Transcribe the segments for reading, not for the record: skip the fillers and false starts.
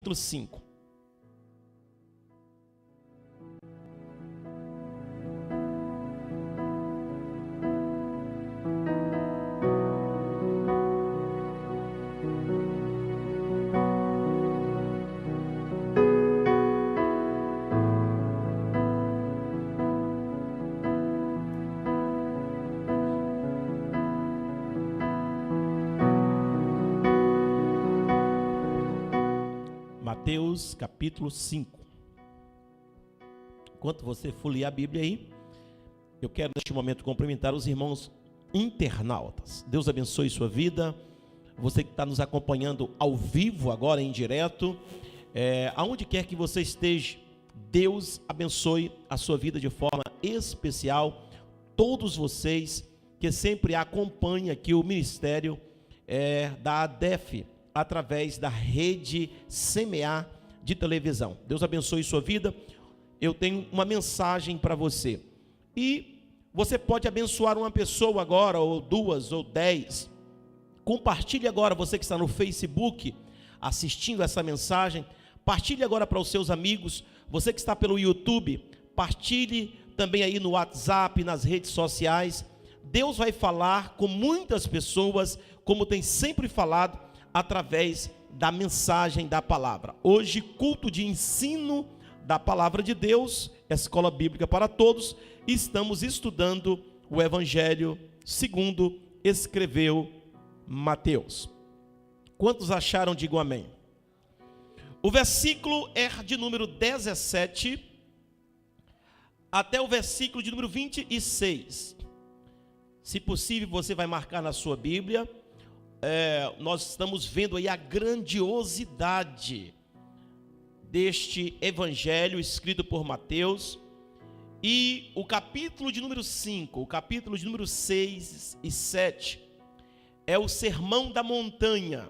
capítulo 5. Mateus capítulo 5. Enquanto você folheia a Bíblia aí, eu quero neste momento cumprimentar os irmãos internautas. Deus abençoe sua vida. Você que está nos acompanhando ao vivo agora, em direto, aonde quer que você esteja, Deus abençoe a sua vida de forma especial. Todos vocês que sempre acompanham aqui o ministério da ADEF, através da rede Semear de televisão. Deus abençoe sua vida. Eu tenho uma mensagem para você. E você pode abençoar uma pessoa agora, ou duas, ou 10. Compartilhe agora, você que está no Facebook, assistindo essa mensagem. Partilhe agora para os seus amigos. Você que está pelo YouTube, partilhe também aí no WhatsApp, nas redes sociais. Deus vai falar com muitas pessoas, como tem sempre falado, através da mensagem da palavra. Hoje, culto de ensino da palavra de Deus, escola bíblica para todos. Estamos estudando o Evangelho segundo escreveu Mateus. Quantos acharam? Digam amém. O versículo é de número 17 até o versículo de número 26. Se possível, você vai marcar na sua Bíblia. Nós estamos vendo aí a grandiosidade deste evangelho escrito por Mateus, e o capítulo de número 5, o capítulo de número 6 e 7 é o Sermão da Montanha,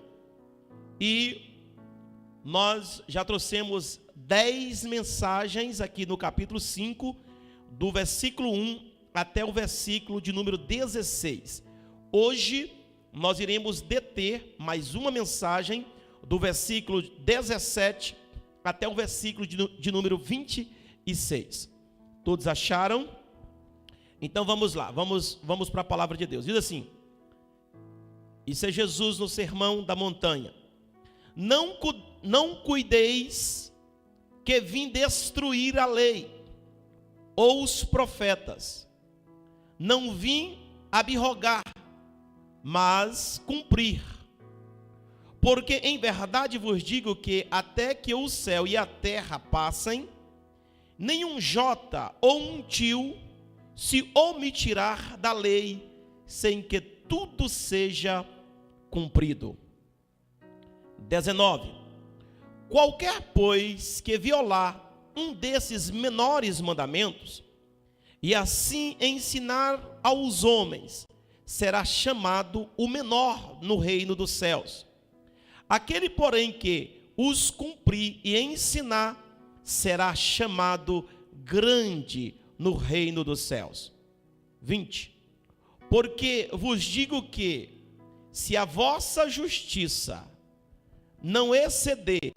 e nós já trouxemos 10 mensagens aqui no capítulo 5, do versículo 1 até o versículo de número 16. Hoje nós iremos deter mais uma mensagem do versículo 17 até o versículo de número 26. Todos acharam? Então vamos lá, vamos para a palavra de Deus. Diz assim: isso é Jesus no Sermão da Montanha. Não cuideis que vim destruir a lei ou os profetas. Não vim abrogar, mas cumprir. Porque em verdade vos digo que até que o céu e a terra passem, nenhum jota ou um tio se omitirá da lei, sem que tudo seja cumprido. 19. Qualquer, pois, que violar um desses menores mandamentos, e assim ensinar aos homens, será chamado o menor no reino dos céus. Aquele, porém, que os cumprir e ensinar, será chamado grande no reino dos céus. 20. Porque vos digo que, se a vossa justiça não exceder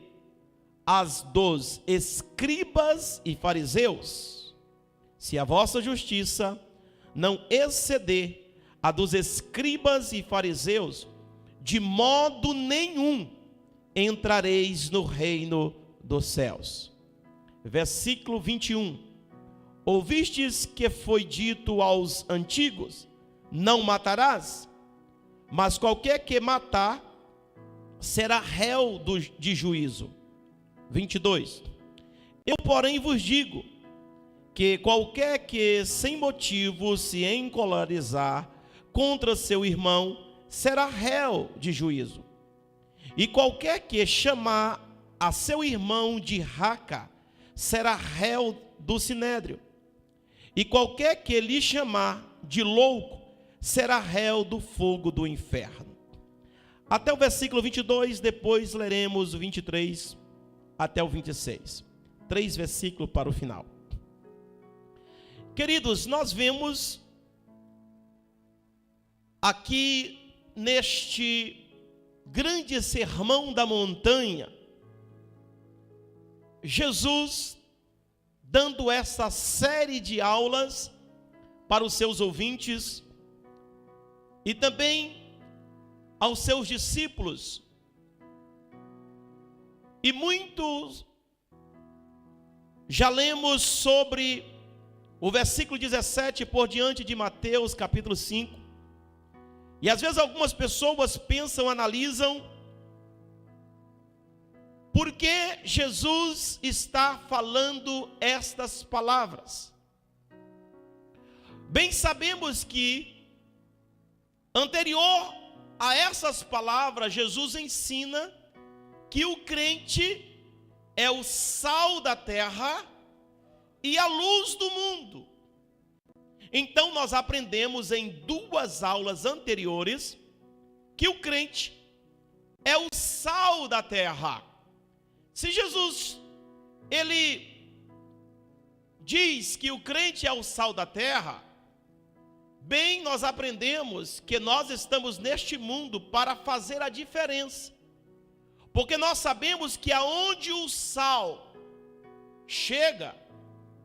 as dos escribas e fariseus, se a vossa justiça não exceder a dos escribas e fariseus, de modo nenhum entrareis no reino dos céus. Versículo 21. Ouvistes que foi dito aos antigos: não matarás, mas qualquer que matar será réu de juízo. 22. Eu, porém, vos digo que qualquer que sem motivo se encolarizar contra seu irmão será réu de juízo. E qualquer que chamar a seu irmão de raca será réu do sinédrio. E qualquer que lhe chamar de louco será réu do fogo do inferno. Até o versículo 22, depois leremos o 23 até o 26. 3 versículos para o final. Queridos, nós vemos aqui neste grande sermão da montanha Jesus dando essa série de aulas para os seus ouvintes e também aos seus discípulos. E muitos já lemos sobre o versículo 17 por diante de Mateus capítulo 5. E às vezes algumas pessoas pensam, analisam, por que Jesus está falando estas palavras? Bem sabemos que, anterior a essas palavras, Jesus ensina que o crente é o sal da terra e a luz do mundo. Então nós aprendemos em 2 aulas anteriores que o crente é o sal da terra. Se Jesus, ele diz que o crente é o sal da terra, bem, nós aprendemos que nós estamos neste mundo para fazer a diferença. Porque nós sabemos que aonde o sal chega,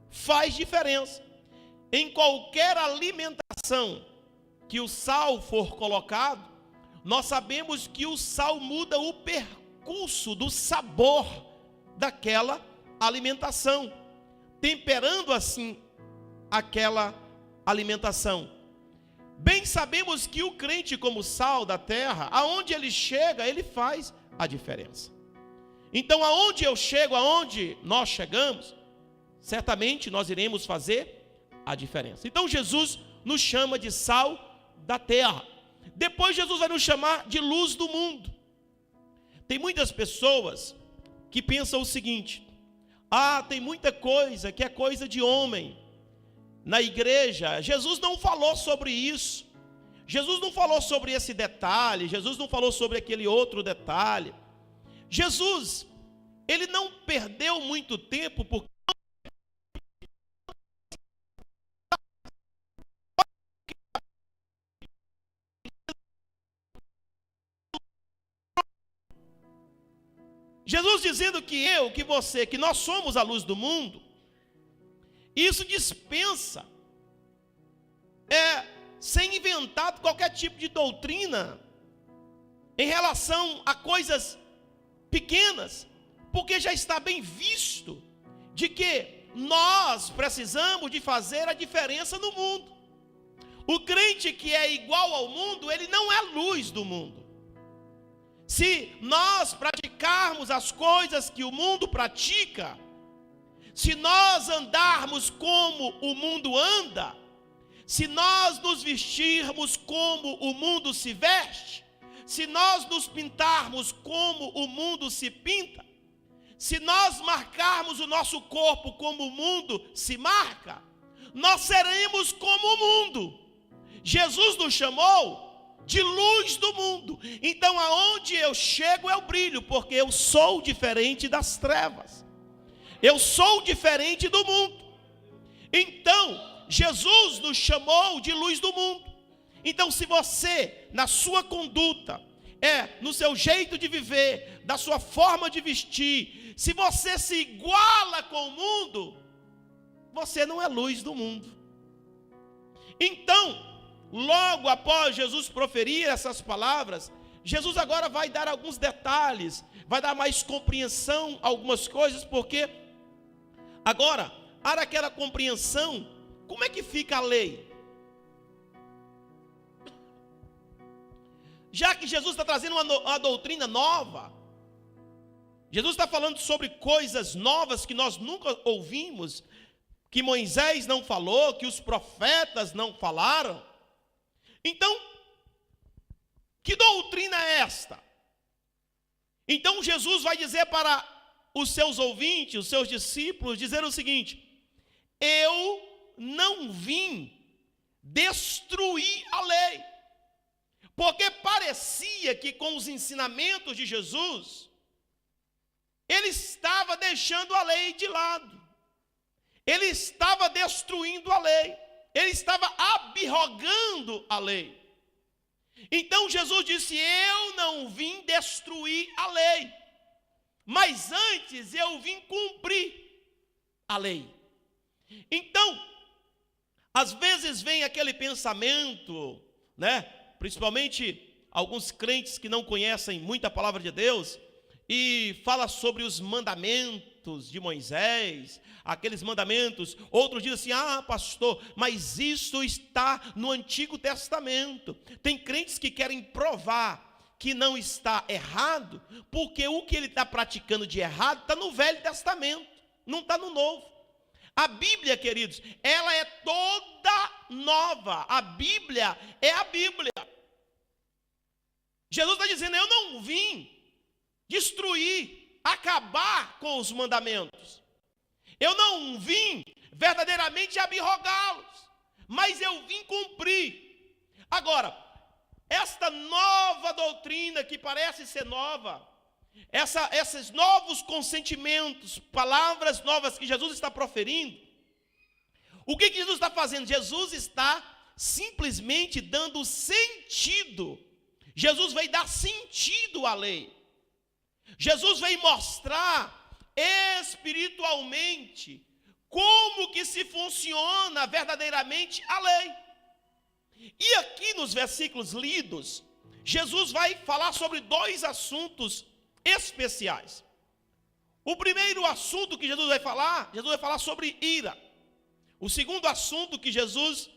faz diferença. Em qualquer alimentação que o sal for colocado, nós sabemos que o sal muda o percurso do sabor daquela alimentação, temperando assim aquela alimentação. Bem sabemos que o crente, como sal da terra, aonde ele chega, ele faz a diferença. Então, aonde eu chego, aonde nós chegamos, certamente nós iremos fazer a diferença. Então, Jesus nos chama de sal da terra. Depois, Jesus vai nos chamar de luz do mundo. Tem muitas pessoas que pensam o seguinte: tem muita coisa que é coisa de homem na igreja. Jesus não falou sobre isso. Jesus não falou sobre esse detalhe. Jesus não falou sobre aquele outro detalhe. Jesus, ele não perdeu muito tempo porque Jesus dizendo que eu, que você, que nós somos a luz do mundo, isso dispensa ser inventado qualquer tipo de doutrina em relação a coisas pequenas, porque já está bem visto de que nós precisamos de fazer a diferença no mundo. O crente que é igual ao mundo, ele não é luz do mundo. Se nós praticarmos as coisas que o mundo pratica, se nós andarmos como o mundo anda, se nós nos vestirmos como o mundo se veste, se nós nos pintarmos como o mundo se pinta, se nós marcarmos o nosso corpo como o mundo se marca, nós seremos como o mundo. Jesus nos chamou de luz do mundo. Então aonde eu chego eu brilho, porque eu sou diferente das trevas, eu sou diferente do mundo. Então Jesus nos chamou de luz do mundo. Então se você, na sua conduta, no seu jeito de viver, da sua forma de vestir, se você se iguala com o mundo, você não é luz do mundo. Então, logo após Jesus proferir essas palavras, Jesus agora vai dar alguns detalhes, vai dar mais compreensão a algumas coisas, porque agora, para aquela compreensão, como é que fica a lei? Já que Jesus está trazendo uma doutrina nova, Jesus está falando sobre coisas novas que nós nunca ouvimos, que Moisés não falou, que os profetas não falaram. Então, que doutrina é esta? Então Jesus vai dizer para os seus ouvintes, os seus discípulos, dizer o seguinte: eu não vim destruir a lei. Porque parecia que com os ensinamentos de Jesus, ele estava deixando a lei de lado. Ele estava destruindo a lei. Ele estava abrogando a lei. Então Jesus disse: eu não vim destruir a lei, mas antes eu vim cumprir a lei. Então, às vezes vem aquele pensamento, né? Principalmente alguns crentes que não conhecem muito a palavra de Deus, e fala sobre os mandamentos de Moisés, aqueles mandamentos. Outros dizem assim: pastor, mas isso está no Antigo Testamento. Tem crentes que querem provar que não está errado, porque o que ele está praticando de errado está no Velho Testamento, não está no Novo. A Bíblia, queridos, ela é toda nova. A Bíblia é a Bíblia. Jesus está dizendo: eu não vim destruir, acabar com os mandamentos. Eu não vim verdadeiramente abrogá-los, mas eu vim cumprir. Agora, esta nova doutrina que parece ser nova, esses novos consentimentos, palavras novas que Jesus está proferindo, o que Jesus está fazendo? Jesus está simplesmente dando sentido. Jesus veio dar sentido à lei. Jesus veio mostrar espiritualmente como que se funciona verdadeiramente a lei. E aqui nos versículos lidos, Jesus vai falar sobre dois assuntos especiais. O primeiro assunto que Jesus vai falar sobre ira. O segundo assunto que Jesus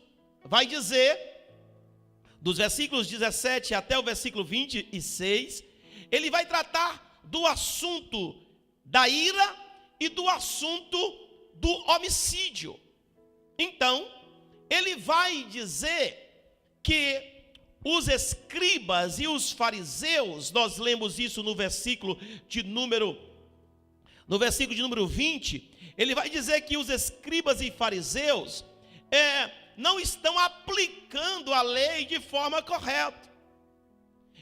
vai dizer, dos versículos 17 até o versículo 26, ele vai tratar do assunto da ira e do assunto do homicídio. Então, ele vai dizer que os escribas e os fariseus, nós lemos isso no versículo de número 20, ele vai dizer que os escribas e fariseus não estão aplicando a lei de forma correta.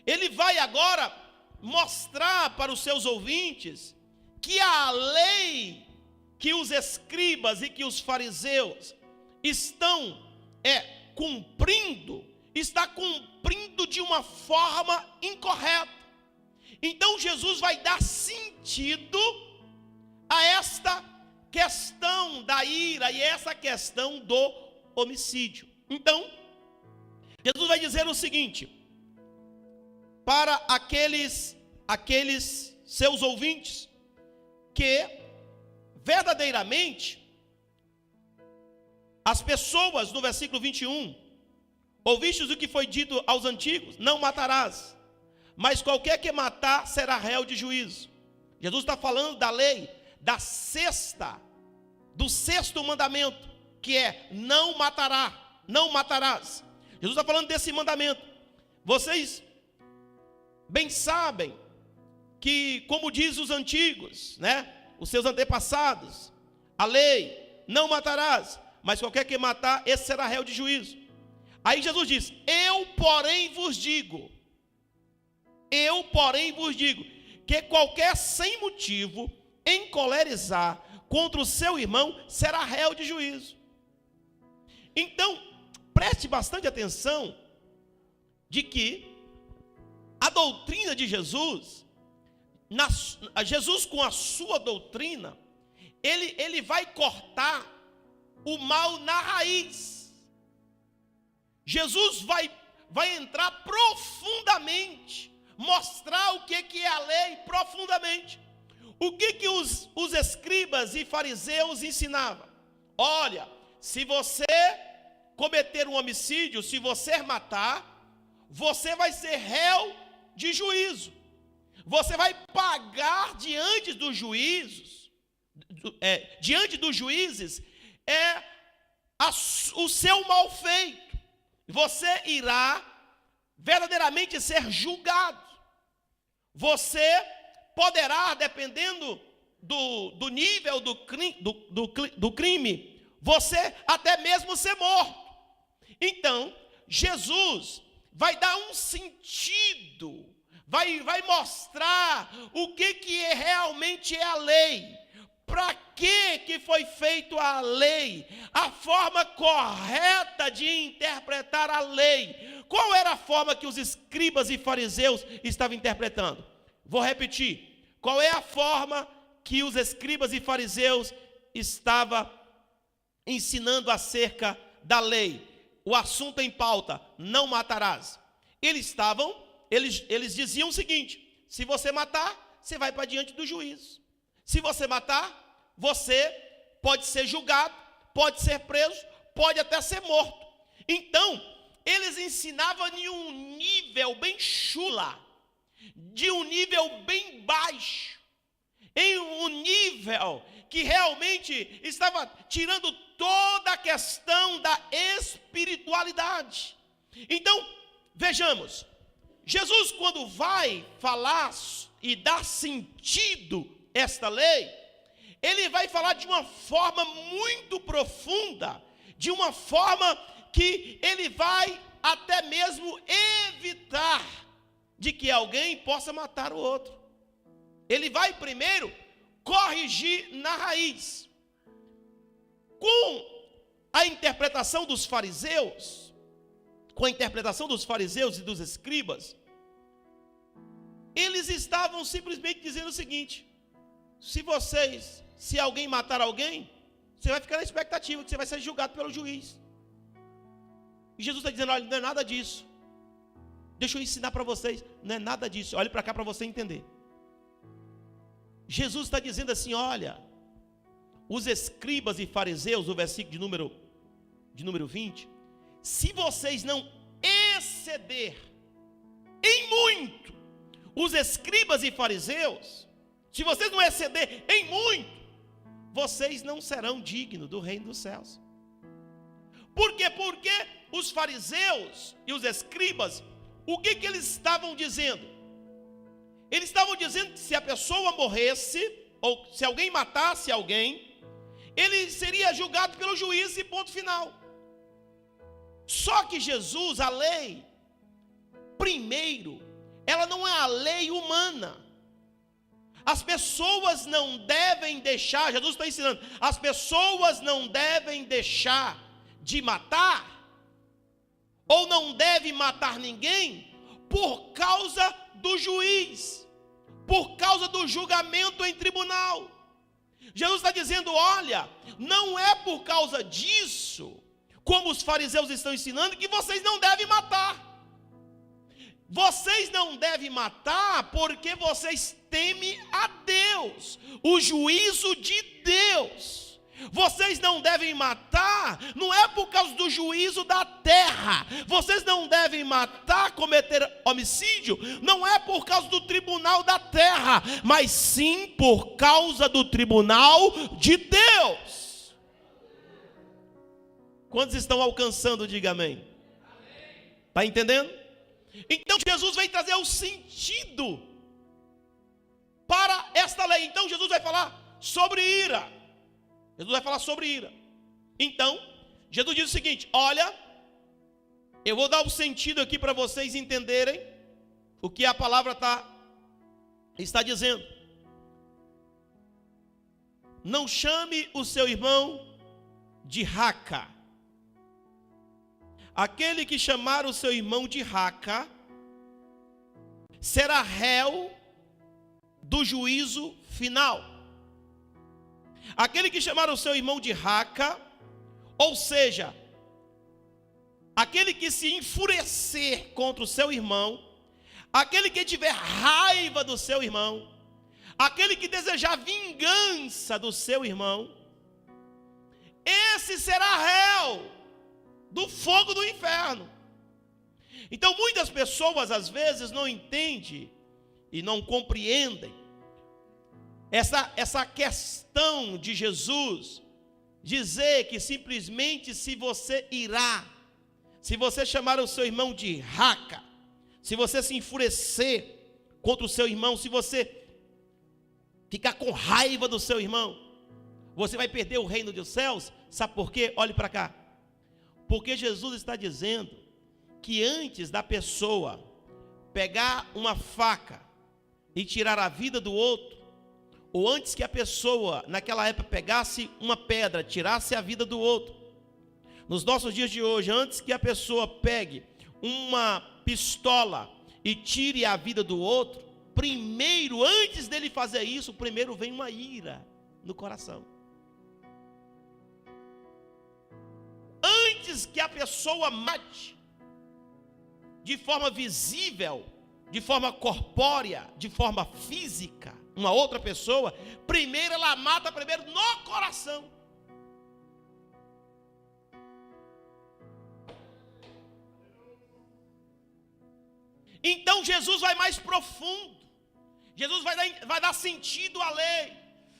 Ele vai agora mostrar para os seus ouvintes que a lei que os escribas e que os fariseus estão cumprindo, está cumprindo de uma forma incorreta. Então Jesus vai dar sentido a esta questão da ira e essa questão do homicídio. Então, Jesus vai dizer o seguinte para aqueles seus ouvintes, que verdadeiramente as pessoas, no versículo 21, ouvistes o que foi dito aos antigos: não matarás, mas qualquer que matar será réu de juízo. Jesus está falando da lei, do sexto mandamento, que é não matarás. Jesus está falando desse mandamento. Vocês bem sabem que, como diz os antigos, né, os seus antepassados, a lei, não matarás, mas qualquer que matar, esse será réu de juízo. Aí Jesus diz: eu porém vos digo, que qualquer sem motivo encolerizar contra o seu irmão será réu de juízo. Então, preste bastante atenção de que a doutrina de Jesus, Jesus com a sua doutrina, ele vai cortar o mal na raiz. Jesus vai entrar profundamente, mostrar o que é a lei profundamente. O que os escribas e fariseus ensinavam? Olha, se você cometer um homicídio, se você matar, você vai ser réu de juízo. Você vai pagar diante dos juízes, o seu mal feito. Você irá verdadeiramente ser julgado. Você poderá, dependendo do nível do crime, você até mesmo ser morto. Então, Jesus vai dar um sentido, vai mostrar o que realmente é a lei, para que foi feito a lei, a forma correta de interpretar a lei. Qual era a forma que os escribas e fariseus estavam interpretando? Vou repetir: qual é a forma que os escribas e fariseus estavam ensinando acerca da lei. O assunto em pauta, não matarás. Eles diziam o seguinte: se você matar, você vai para diante do juiz. Se você matar, você pode ser julgado, pode ser preso, pode até ser morto. Então, eles ensinavam em um nível bem chula, de um nível bem baixo, em um nível que realmente estava tirando toda a questão da espiritualidade. Então, vejamos, Jesus, quando vai falar e dar sentido a esta lei, ele vai falar de uma forma muito profunda, de uma forma que ele vai até mesmo evitar de que alguém possa matar o outro. Ele vai primeiro corrigir na raiz. Com a interpretação dos fariseus, e dos escribas, eles estavam simplesmente dizendo o seguinte: se alguém matar alguém, você vai ficar na expectativa que você vai ser julgado pelo juiz. E Jesus está dizendo: olha, não é nada disso. Deixa eu ensinar para vocês, não é nada disso. Olhe para cá para você entender. Jesus está dizendo assim: olha, os escribas e fariseus, o versículo de número 20, se vocês não exceder em muito os escribas e fariseus, se vocês não exceder em muito, vocês não serão dignos do reino dos céus. Por quê? Porque os fariseus e os escribas, o que eles estavam dizendo? Eles estavam dizendo que se a pessoa morresse, ou se alguém matasse alguém, ele seria julgado pelo juiz e ponto final. Só que Jesus, a lei, primeiro, ela não é a lei humana. As pessoas não devem deixar, Jesus está ensinando, as pessoas não devem deixar de matar, ou não devem matar ninguém, por causa do juiz, por causa do julgamento em tribunal. Jesus está dizendo: olha, não é por causa disso, como os fariseus estão ensinando, que vocês não devem matar. Vocês não devem matar porque vocês temem a Deus, o juízo de Deus. Vocês não devem matar, não é por causa do juízo da terra. Vocês não devem matar, cometer homicídio, não é por causa do tribunal da terra, mas sim por causa do tribunal de Deus. Quantos estão alcançando? Diga amém. Está entendendo? Então Jesus vem trazer o sentido para esta lei. Então Jesus vai falar sobre ira. Então, Jesus diz o seguinte: olha, eu vou dar o sentido aqui para vocês entenderem o que a palavra está dizendo. Não chame o seu irmão de raca. Aquele que chamar o seu irmão de raca será réu do juízo final. Aquele que chamar o seu irmão de raca, ou seja, aquele que se enfurecer contra o seu irmão, aquele que tiver raiva do seu irmão, aquele que desejar vingança do seu irmão, esse será réu do fogo do inferno. Então muitas pessoas às vezes não entendem e não compreendem essa questão de Jesus dizer que simplesmente se você irá, se você chamar o seu irmão de raca, se você se enfurecer contra o seu irmão, se você ficar com raiva do seu irmão, você vai perder o reino dos céus. Sabe por quê? Olhe para cá. Porque Jesus está dizendo que antes da pessoa pegar uma faca e tirar a vida do outro, ou antes que a pessoa naquela época pegasse uma pedra, tirasse a vida do outro, nos nossos dias de hoje, antes que a pessoa pegue uma pistola e tire a vida do outro, primeiro, antes dele fazer isso, primeiro vem uma ira no coração. Antes que a pessoa mate de forma visível, de forma corpórea, de forma física, uma outra pessoa, primeiro ela mata primeiro no coração. Então Jesus vai mais profundo. Jesus vai dar sentido à lei.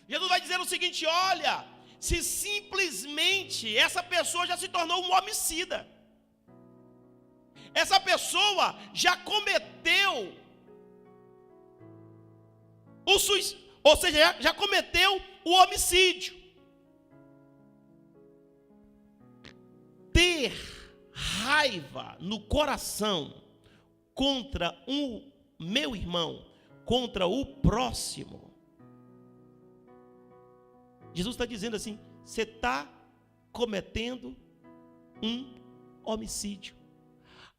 Jesus vai dizer o seguinte: olha, se simplesmente essa pessoa já se tornou um homicida, essa pessoa já cometeu o suicídio, ou seja, já cometeu o homicídio. Ter raiva no coração contra o meu irmão, contra o próximo, Jesus está dizendo assim: você está cometendo um homicídio.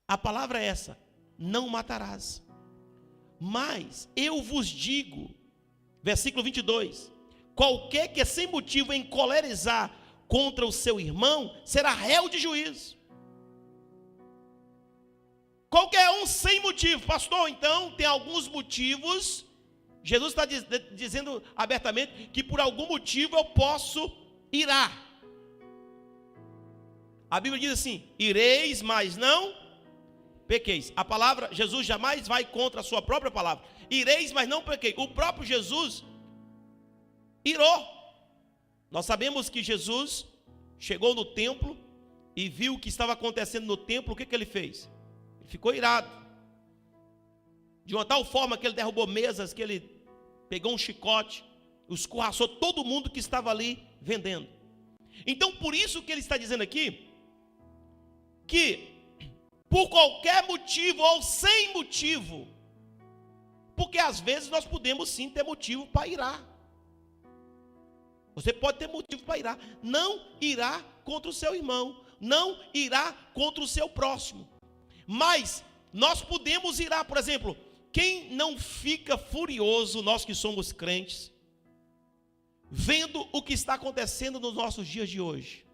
A palavra é essa: não matarás. Mas eu vos digo, versículo 22, qualquer que sem motivo encolerizar contra o seu irmão, será réu de juízo. Qualquer um sem motivo. Pastor, então tem alguns motivos. Jesus está dizendo abertamente que por algum motivo eu posso irar. A Bíblia diz assim: ireis, mas não pequeis. A palavra, Jesus jamais vai contra a sua própria palavra. Ireis, mas não pequeis. O próprio Jesus irou. Nós sabemos que Jesus chegou no templo e viu o que estava acontecendo no templo. O que ele fez? Ele ficou irado. De uma tal forma que ele derrubou mesas, que ele pegou um chicote, escorraçou todo mundo que estava ali vendendo. Então, por isso que ele está dizendo aqui, que por qualquer motivo ou sem motivo, porque às vezes nós podemos sim ter motivo para irar. Você pode ter motivo para irar. Não irá contra o seu irmão, não irá contra o seu próximo. Mas nós podemos irar, por exemplo, quem não fica furioso, nós que somos crentes, vendo o que está acontecendo nos nossos dias de hoje?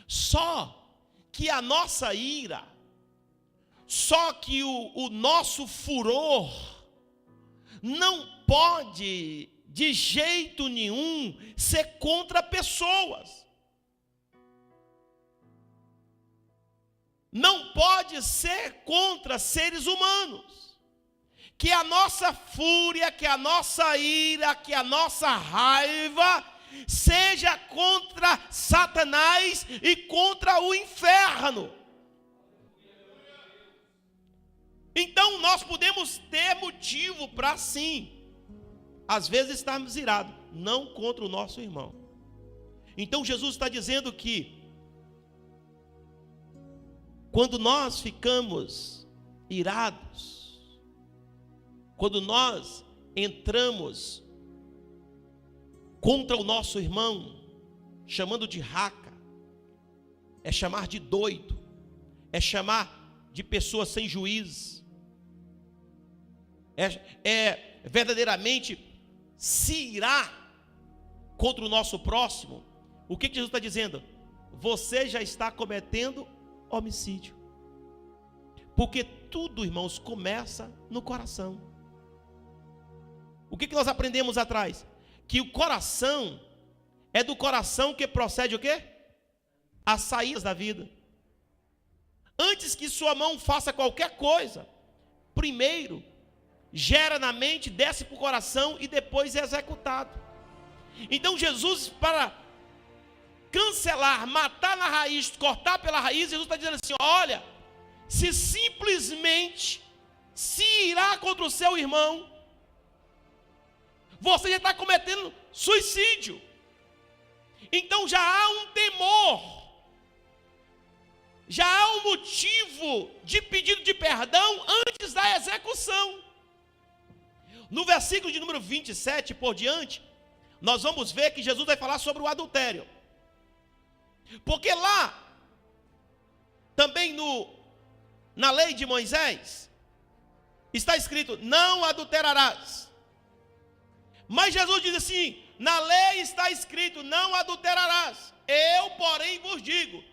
Só que a nossa ira, só que o nosso furor, não pode de jeito nenhum ser contra pessoas. Não pode ser contra seres humanos. Que a nossa fúria, que a nossa ira, que a nossa raiva seja contra Satanás e contra o inferno. Então nós podemos ter motivo para sim, às vezes estarmos irados, não contra o nosso irmão. Então Jesus está dizendo que quando nós ficamos irados, quando nós entramos contra o nosso irmão, chamando de raca, é chamar de doido, é chamar de pessoa sem juízo, é verdadeiramente se irar contra o nosso próximo. O que Jesus está dizendo? Você já está cometendo homicídio. Porque tudo, irmãos, começa no coração. O que nós aprendemos atrás? Que o coração, é do coração que procede o quê? As saídas da vida. Antes que sua mão faça qualquer coisa, primeiro gera na mente, desce para o coração e depois é executado. Então Jesus, para cancelar, matar na raiz, cortar pela raiz, Jesus está dizendo assim: olha, se simplesmente se irá contra o seu irmão, você já está cometendo suicídio. Então já há um temor, já há um motivo de pedido de perdão antes da execução. No versículo de número 27 por diante, nós vamos ver que Jesus vai falar sobre o adultério. Porque lá, também na lei de Moisés, está escrito: não adulterarás. Mas Jesus diz assim: na lei está escrito: não adulterarás. Eu, porém, vos digo: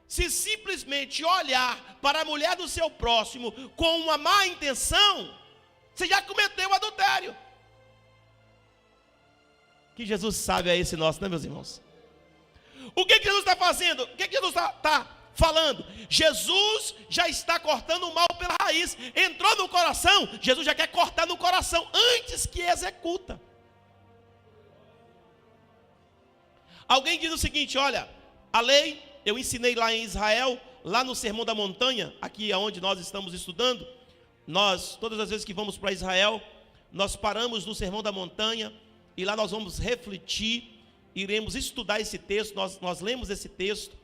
se simplesmente olhar para a mulher do seu próximo com uma má intenção, você já cometeu adultério. Que Jesus sabe é esse nosso, né, meus irmãos? O que Jesus está fazendo? O que Jesus está falando? Jesus já está cortando o mal pela raiz. Entrou no coração, Jesus já quer cortar no coração antes que executa. Alguém diz o seguinte: olha, a lei, eu ensinei lá em Israel, lá no Sermão da Montanha, aqui onde nós estamos estudando. Nós, todas as vezes que vamos para Israel, nós paramos no Sermão da Montanha, e lá nós vamos refletir, iremos estudar esse texto, nós lemos esse texto,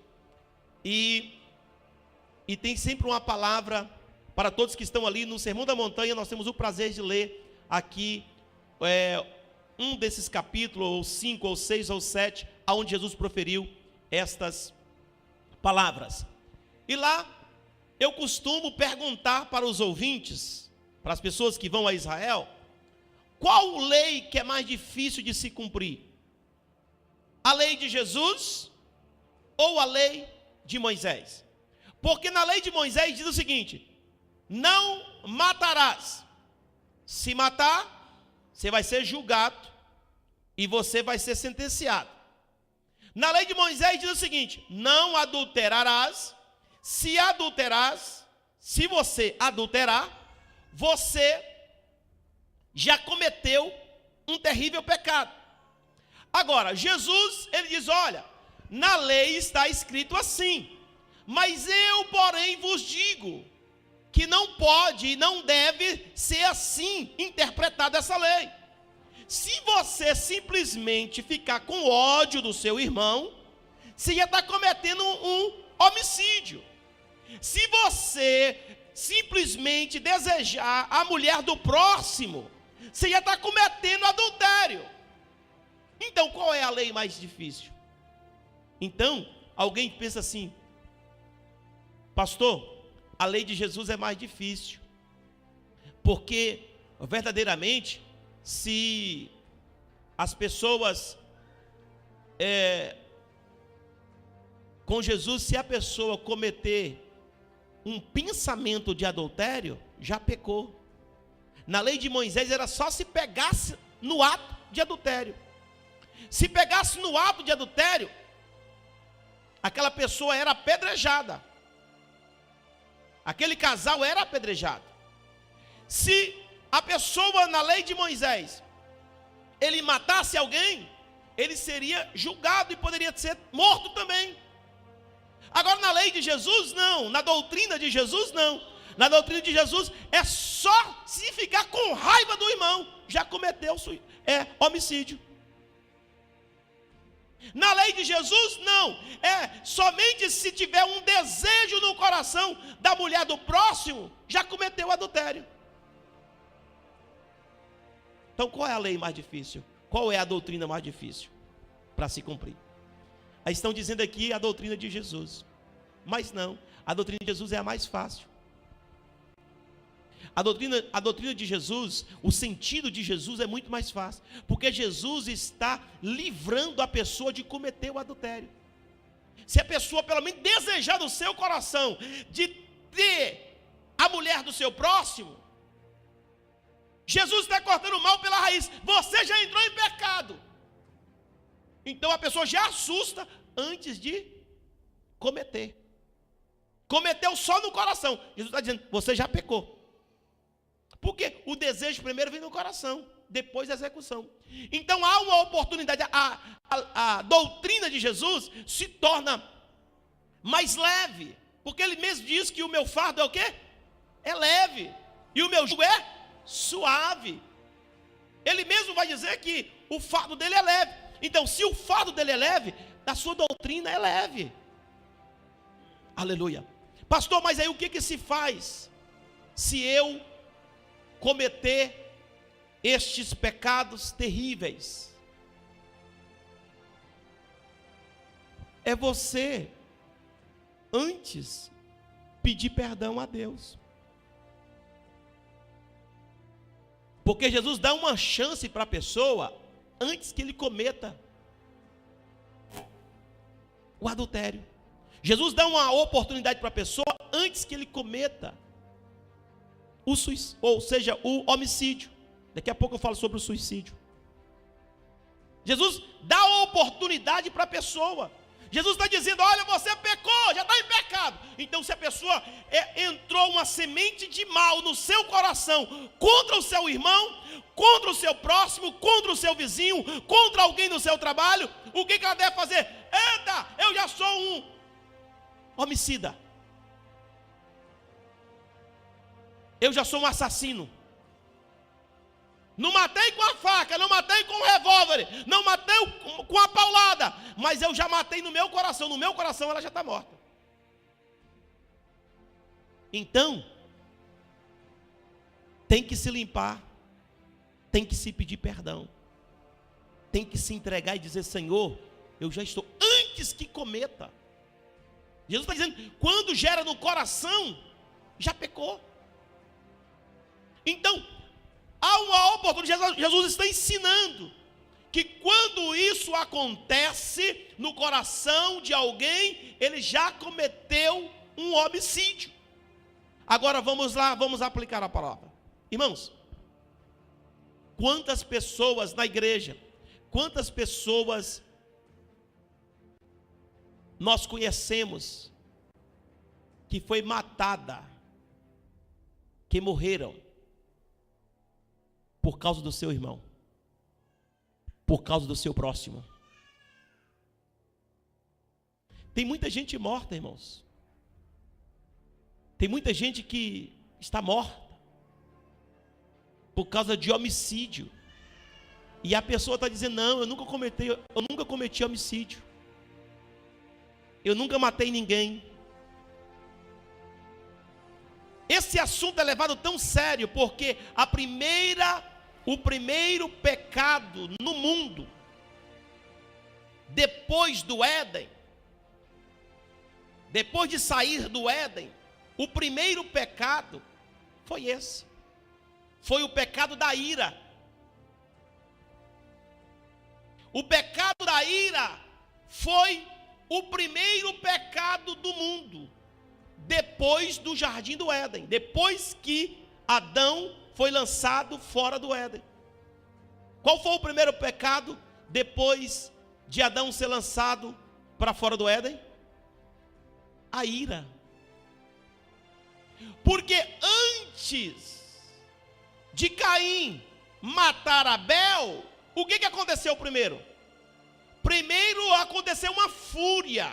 e tem sempre uma palavra para todos que estão ali no Sermão da Montanha. Nós temos o prazer de ler aqui um desses capítulos, ou 5, ou 6, ou 7, onde Jesus proferiu estas palavras. E lá eu costumo perguntar para os ouvintes, para as pessoas que vão a Israel, qual lei que é mais difícil de se cumprir? A lei de Jesus ou a lei de Moisés? Porque na lei de Moisés diz o seguinte: não matarás. Se matar, você vai ser julgado e você vai ser sentenciado. Na lei de Moisés diz o seguinte: não adulterarás. Se adulterás, se você adulterar, você já cometeu um terrível pecado. Agora, Jesus, ele diz: olha, na lei está escrito assim, mas eu, porém, vos digo que não pode e não deve ser assim interpretada essa lei. Se você simplesmente ficar com ódio do seu irmão, você já está cometendo um homicídio. Se você simplesmente desejar a mulher do próximo, você já está cometendo adultério. Então, qual é a lei mais difícil? Então, alguém pensa assim: pastor, a lei de Jesus é mais difícil, porque verdadeiramente, se as pessoas com Jesus, se a pessoa cometer um pensamento de adultério, já pecou. Na lei de Moisés era só se pegasse no ato de adultério. Se pegasse no ato de adultério, aquela pessoa era apedrejada. Aquele casal era apedrejado. Se a pessoa na lei de Moisés, ele matasse alguém, ele seria julgado e poderia ser morto também. Agora na lei de Jesus não, na doutrina de Jesus não. Na doutrina de Jesus é só se ficar com raiva do irmão, já cometeu homicídio. Na lei de Jesus não, é somente se tiver um desejo no coração da mulher do próximo, já cometeu adultério. Então qual é a lei mais difícil? Qual é a doutrina mais difícil para se cumprir? Aí estão dizendo aqui a doutrina de Jesus, mas não, a doutrina de Jesus é a mais fácil. A doutrina de Jesus, o sentido de Jesus é muito mais fácil, porque Jesus está livrando a pessoa de cometer o adultério. Se a pessoa pelo menos desejar no seu coração de ter a mulher do seu próximo, Jesus está cortando o mal pela raiz. Você já entrou em pecado, então a pessoa já assusta antes de cometer. Cometeu só no coração. Jesus está dizendo: você já pecou. Porque o desejo primeiro vem no coração, depois a execução. Então há uma oportunidade, a doutrina de Jesus se torna mais leve, porque ele mesmo diz que o meu fardo é o quê? É leve, e o meu jugo é suave. Ele mesmo vai dizer que o fardo dele é leve. Então, se o fardo dele é leve, a sua doutrina é leve. Aleluia. Pastor, mas aí o que se faz se eu cometer estes pecados terríveis? É você antes pedir perdão a Deus. Porque Jesus dá uma chance para a pessoa antes que ele cometa o adultério. Jesus dá uma oportunidade para a pessoa antes que ele cometa o suicídio, ou seja, o homicídio. Daqui a pouco eu falo sobre o suicídio. Jesus dá a oportunidade para a pessoa. Jesus está dizendo: olha, você pecou, já está em pecado. Então, se a pessoa entrou uma semente de mal no seu coração contra o seu irmão, contra o seu próximo, contra o seu vizinho, contra alguém no seu trabalho, o que ela deve fazer? Eita, eu já sou um homicida. Eu já sou um assassino. Não matei com a faca, não matei com o revólver, não matei com a paulada, mas eu já matei no meu coração. No meu coração ela já está morta. Então, tem que se limpar, tem que se pedir perdão, tem que se entregar e dizer: Senhor, eu já estou, antes que cometa. Jesus está dizendo, quando gera no coração, já pecou. Então, há uma oportunidade. Jesus está ensinando que quando isso acontece no coração de alguém, ele já cometeu um homicídio. Agora vamos lá, vamos aplicar a palavra. Irmãos, quantas pessoas na igreja, quantas pessoas nós conhecemos que foi matada, que morreram por causa do seu irmão, por causa do seu próximo. Tem muita gente morta, irmãos. Tem muita gente que está morta por causa de homicídio. E a pessoa está dizendo: não, eu nunca cometi homicídio. Eu nunca matei ninguém. Esse assunto é levado tão sério porque o primeiro pecado no mundo, depois do Éden, depois de sair do Éden, o primeiro pecado foi esse. Foi o pecado da ira. O pecado da ira foi o primeiro pecado do mundo, depois do jardim do Éden, depois que Adão foi lançado fora do Éden. Qual foi o primeiro pecado depois de Adão ser lançado para fora do Éden? A ira. Porque antes de Caim matar Abel, o que aconteceu primeiro? Primeiro aconteceu uma fúria.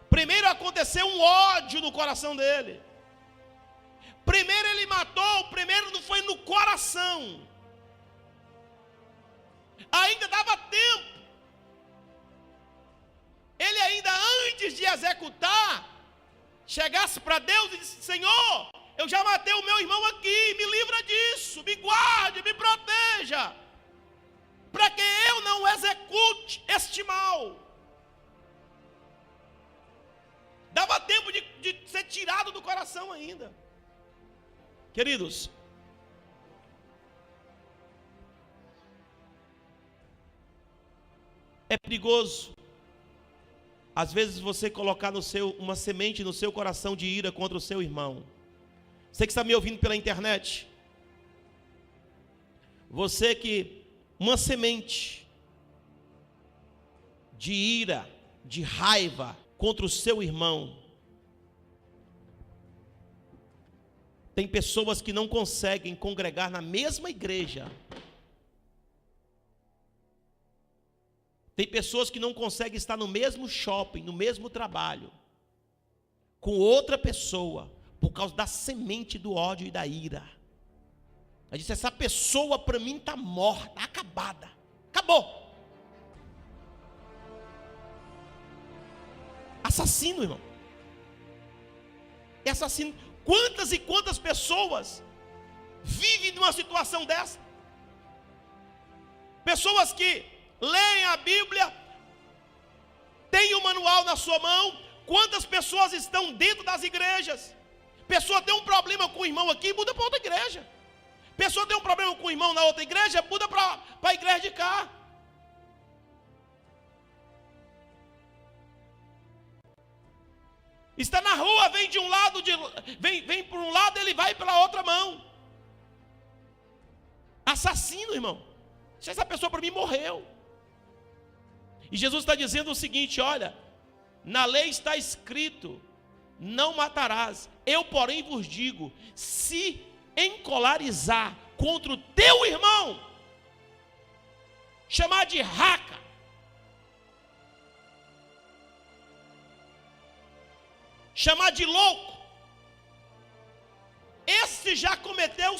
Primeiro aconteceu um ódio no coração dele. Primeiro ele matou, primeiro não foi no coração. Ainda dava tempo. Ele ainda antes de executar, chegasse para Deus e disse: Senhor, eu já matei o meu irmão aqui, me livra disso, me guarde, me proteja, para que eu não execute este mal. Dava tempo de ser tirado do coração ainda. Queridos, é perigoso, às vezes, você colocar uma semente no seu coração de ira contra o seu irmão. Você que está me ouvindo pela internet, você que uma semente de ira, de raiva contra o seu irmão. Tem pessoas que não conseguem congregar na mesma igreja. Tem pessoas que não conseguem estar no mesmo shopping, no mesmo trabalho, com outra pessoa, por causa da semente do ódio e da ira. Ela disse: essa pessoa para mim está morta, está acabada, acabou. Assassino, irmão. É assassino. Quantas e quantas pessoas vivem numa situação dessa? Pessoas que leem a Bíblia, têm o manual na sua mão. Quantas pessoas estão dentro das igrejas? Pessoa tem um problema com o irmão aqui, muda para outra igreja. Pessoa tem um problema com o irmão na outra igreja, muda para a igreja de cá. Está na rua, vem de um lado, vem por um lado, ele vai pela outra mão. Assassino, irmão. Se essa pessoa para mim morreu. E Jesus está dizendo o seguinte: olha, na lei está escrito, não matarás. Eu, porém, vos digo, se encolarizar contra o teu irmão, chamar de raca, chamar de louco, esse já cometeu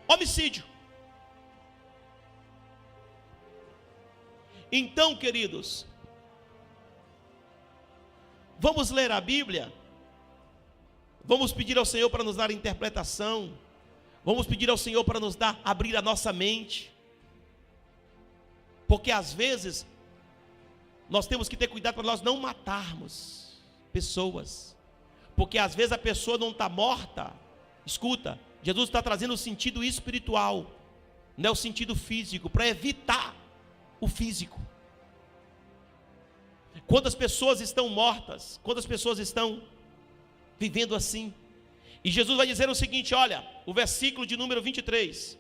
homicídio. Então, queridos, vamos ler a Bíblia, vamos pedir ao Senhor para nos dar interpretação, vamos pedir ao Senhor para nos abrir a nossa mente, porque às vezes nós temos que ter cuidado para nós não matarmos pessoas, porque às vezes a pessoa não está morta. Escuta, Jesus está trazendo o sentido espiritual, não é o sentido físico, para evitar o físico. Quantas pessoas estão mortas, quantas pessoas estão vivendo assim? E Jesus vai dizer o seguinte, olha, o versículo de número 23,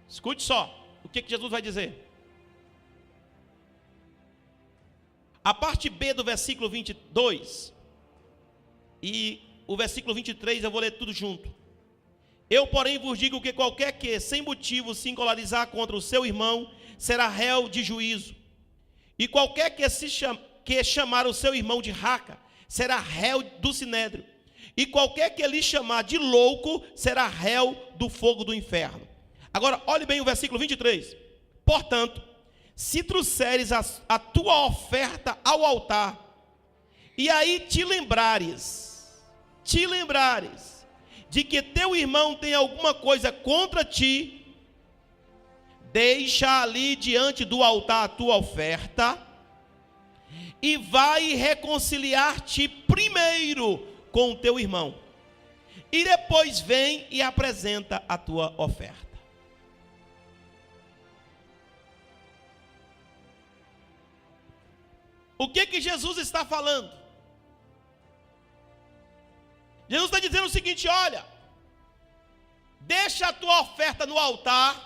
escute só, o que Jesus vai dizer? A parte B do versículo 22 e o versículo 23, eu vou ler tudo junto. Eu, porém, vos digo que qualquer que, sem motivo, se encolarizar contra o seu irmão, será réu de juízo. E qualquer que chamar o seu irmão de raca, será réu do sinédrio. E qualquer que lhe chamar de louco, será réu do fogo do inferno. Agora, olhe bem o versículo 23. Portanto, se trouxeres a tua oferta ao altar, e aí te lembrares de que teu irmão tem alguma coisa contra ti, deixa ali diante do altar a tua oferta, e vai reconciliar-te primeiro com o teu irmão, e depois vem e apresenta a tua oferta. O que Jesus está falando? Jesus está dizendo o seguinte, olha, deixa a tua oferta no altar,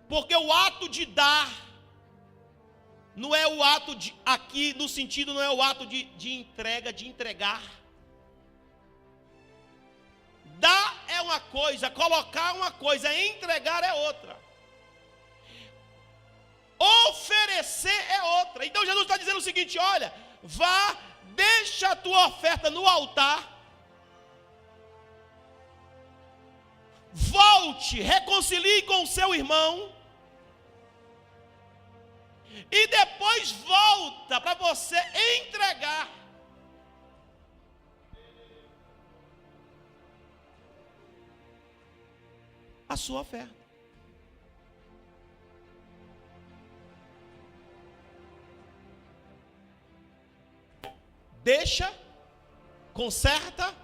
porque o ato de dar, não é o ato de, aqui no sentido, não é o ato de entrega, de entregar. Dar é uma coisa, colocar uma coisa, entregar é outra. Oferecer é outra. Então Jesus está dizendo o seguinte, olha, vá, deixa a tua oferta no altar, volte, reconcilie com o seu irmão, e depois volta para você entregar a sua oferta. Deixa, conserta,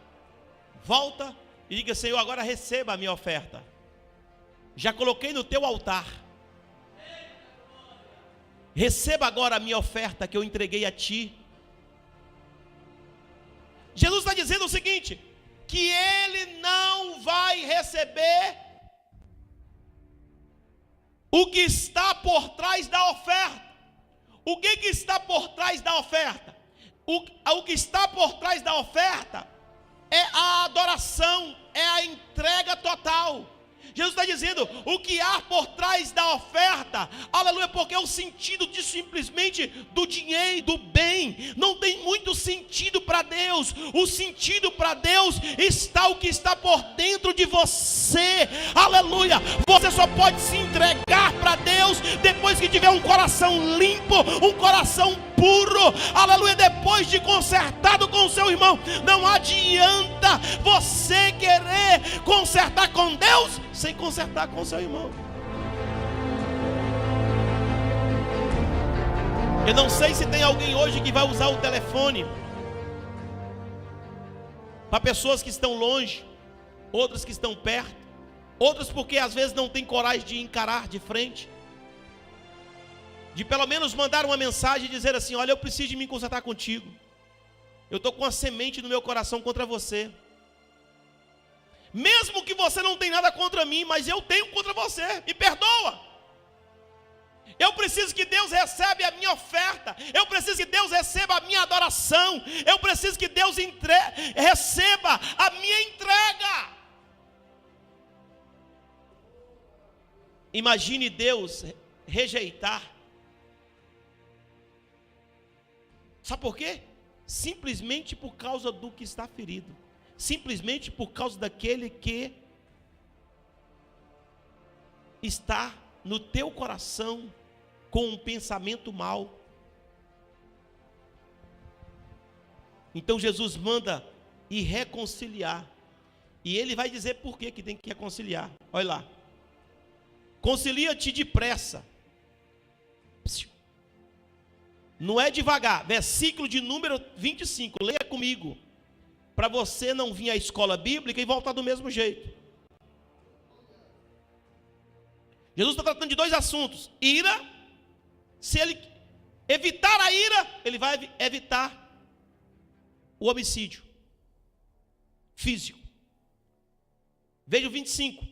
volta e diga, Senhor, agora receba a minha oferta. Já coloquei no teu altar. Receba agora a minha oferta que eu entreguei a ti. Jesus está dizendo o seguinte, que ele não vai receber o que está por trás da oferta. O que está por trás da oferta? O que está por trás da oferta é a adoração, é a entrega total. Jesus está dizendo, o que há por trás da oferta, aleluia, porque o sentido de simplesmente do dinheiro, do bem, não tem muito sentido para Deus. O sentido para Deus está o que está por dentro de você, aleluia. Você só pode se entregar para Deus depois que tiver um coração limpo, um coração puro, aleluia, depois de consertado com o seu irmão. Não adianta você querer consertar com Deus sem consertar com o seu irmão. Eu não sei se tem alguém hoje que vai usar o telefone para pessoas que estão longe, outras que estão perto, outras porque às vezes não tem coragem de encarar de frente, de pelo menos mandar uma mensagem e dizer assim: olha, eu preciso de me consertar contigo, eu estou com uma semente no meu coração contra você, mesmo que você não tenha nada contra mim, mas eu tenho contra você, me perdoa. Eu preciso que Deus receba a minha oferta, eu preciso que Deus receba a minha adoração, eu preciso que Deus receba a minha entrega. Imagine Deus rejeitar. Sabe por quê? Simplesmente por causa do que está ferido, simplesmente por causa daquele que está no teu coração com um pensamento mau. Então Jesus manda ir reconciliar, e ele vai dizer por que tem que reconciliar. Olha lá: concilia-te depressa. Não é devagar. Versículo de número 25, leia comigo, para você não vir à escola bíblica e voltar do mesmo jeito. Jesus está tratando de dois assuntos: ira. Se ele evitar a ira, ele vai evitar o homicídio físico. Veja o 25: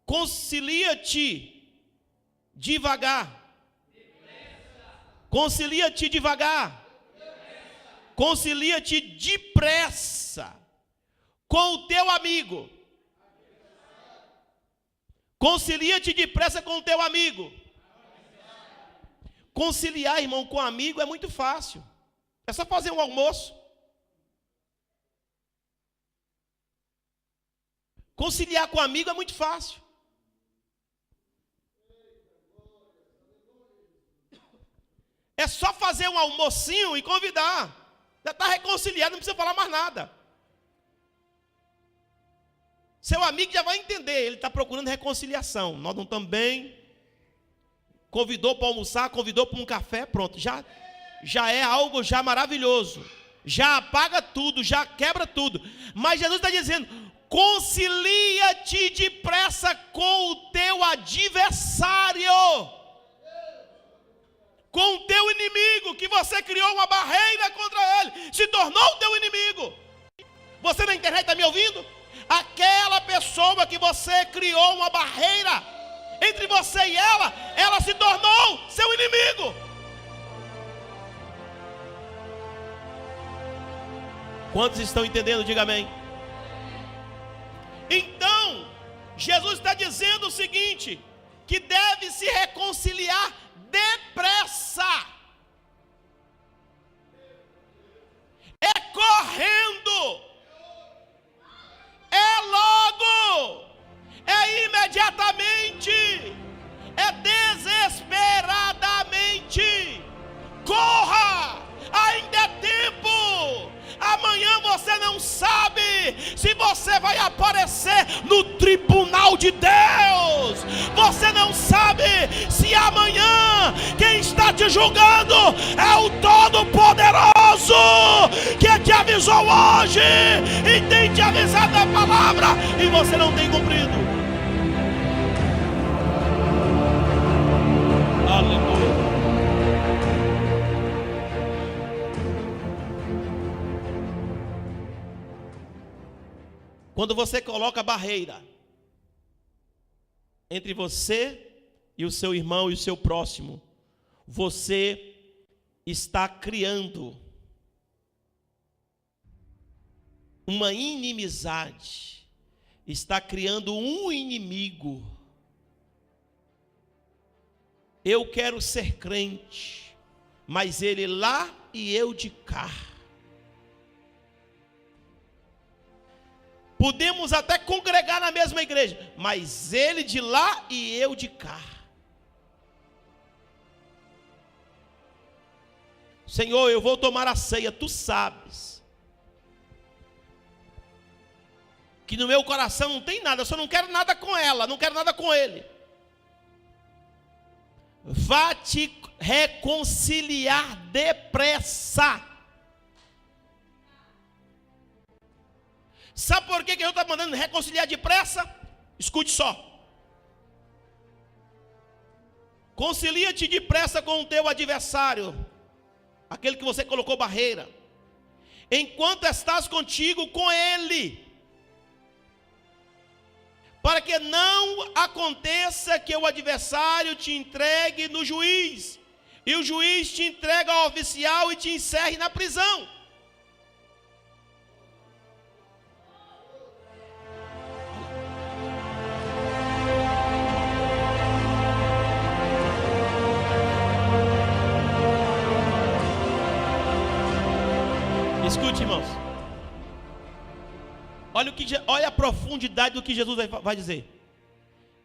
concilia-te devagar. Concilia-te devagar. Concilia-te depressa com o teu amigo. Concilia-te depressa com o teu amigo. Conciliar, irmão, com amigo é muito fácil. É só fazer um almoço. Conciliar com amigo é muito fácil. É só fazer um almocinho e convidar. Já está reconciliado, não precisa falar mais nada. Seu amigo já vai entender, ele está procurando reconciliação. Nós não estamos bem. Convidou para almoçar, convidou para um café, pronto, já é algo já maravilhoso, já apaga tudo, já quebra tudo. Mas Jesus está dizendo: concilia-te depressa com o teu adversário, com o teu inimigo, que você criou uma barreira contra ele, se tornou o teu inimigo. Você na internet está me ouvindo? Aquela pessoa que você criou uma barreira entre você e ela se tornou seu inimigo. Quantos estão entendendo? Diga amém. Então, Jesus está dizendo o seguinte: que deve se reconciliar depressa, é correndo, é logo, é imediatamente, é desesperadamente. Corra, ainda é tempo. Amanhã você não sabe se você vai aparecer no tribunal de Deus. Você não sabe se amanhã quem está te julgando é o Todo-Poderoso, que te avisou hoje e tem te avisado a palavra e você não tem cumprido. Aleluia. Quando você coloca barreira entre você e o seu irmão e o seu próximo, você está criando uma inimizade, está criando um inimigo. Eu quero ser crente, mas ele lá e eu de cá. Podemos até congregar na mesma igreja, mas ele de lá e eu de cá. Senhor, eu vou tomar a ceia, tu sabes que no meu coração não tem nada, eu só não quero nada com ela, não quero nada com ele. Vá te reconciliar depressa. Sabe por que eu estou mandando reconciliar depressa? Escute só. Concilia-te depressa com o teu adversário, aquele que você colocou barreira, enquanto estás contigo com ele, para que não aconteça que o adversário te entregue no juiz, e o juiz te entregue ao oficial e te encerre na prisão. Escute, irmãos. Olha a profundidade do que Jesus vai dizer.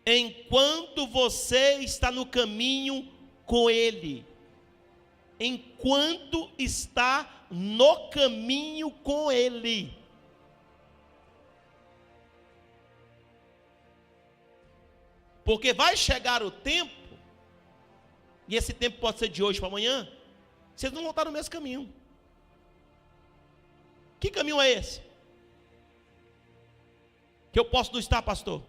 Enquanto você está no caminho com Ele. Enquanto está no caminho com Ele. Porque vai chegar o tempo, e esse tempo pode ser de hoje para amanhã, vocês não vão estar no mesmo caminho. Que caminho é esse? Que eu posso não estar, pastor?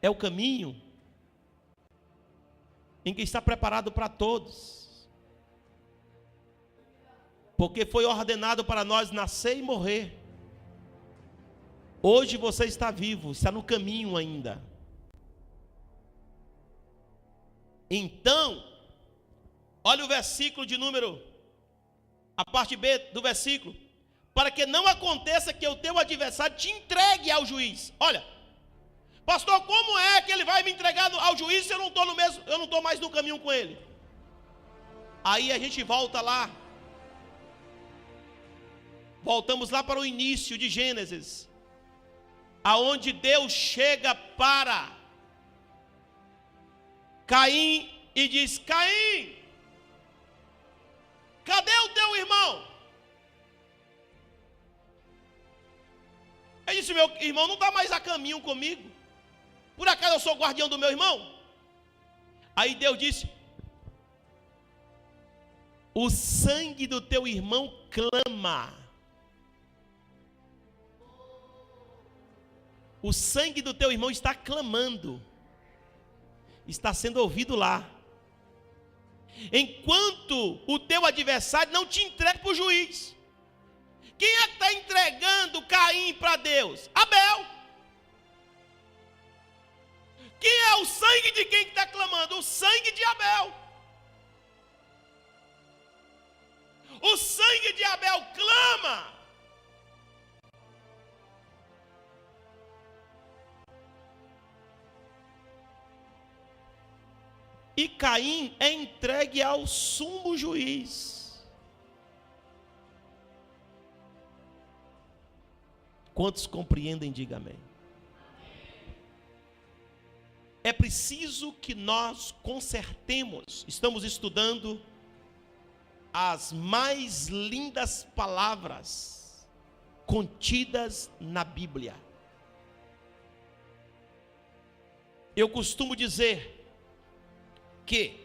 É o caminho em que está preparado para todos. Porque foi ordenado para nós nascer e morrer. Hoje você está vivo, está no caminho ainda. Então, olha o versículo de número, a parte B do versículo. Para que não aconteça que o teu adversário te entregue ao juiz. Olha, pastor, como é que ele vai me entregar ao juiz se eu não estou mais no caminho com ele? Aí a gente volta lá. Voltamos lá para o início de Gênesis, aonde Deus chega para Caim e diz: Caim, cadê o teu irmão? Ele disse: meu irmão não está mais a caminho comigo. Por acaso eu sou guardião do meu irmão? Aí Deus disse: o sangue do teu irmão clama. O sangue do teu irmão está clamando. Está sendo ouvido lá. Enquanto o teu adversário não te entrega para o juiz. Quem é que está entregando Caim para Deus? Abel. Quem é o sangue de quem está clamando? O sangue de Abel. O sangue de Abel clama. E Caim é entregue ao sumo juiz. Quantos compreendem, diga amém. É preciso que nós consertemos. Estamos estudando as mais lindas palavras contidas na Bíblia. Eu costumo dizer que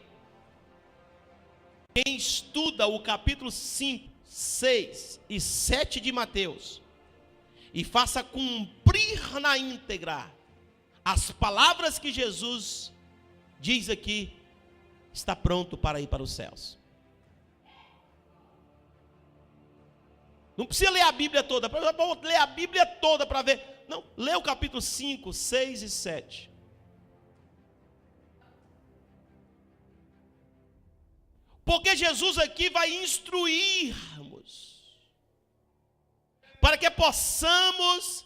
quem estuda o capítulo 5, 6 e 7 de Mateus e faça cumprir na íntegra as palavras que Jesus diz aqui, está pronto para ir para os céus. Não precisa ler a Bíblia toda, vamos ler a Bíblia toda para ver. Não, lê o capítulo 5, 6 e 7. Porque Jesus aqui vai instruirmos, para que possamos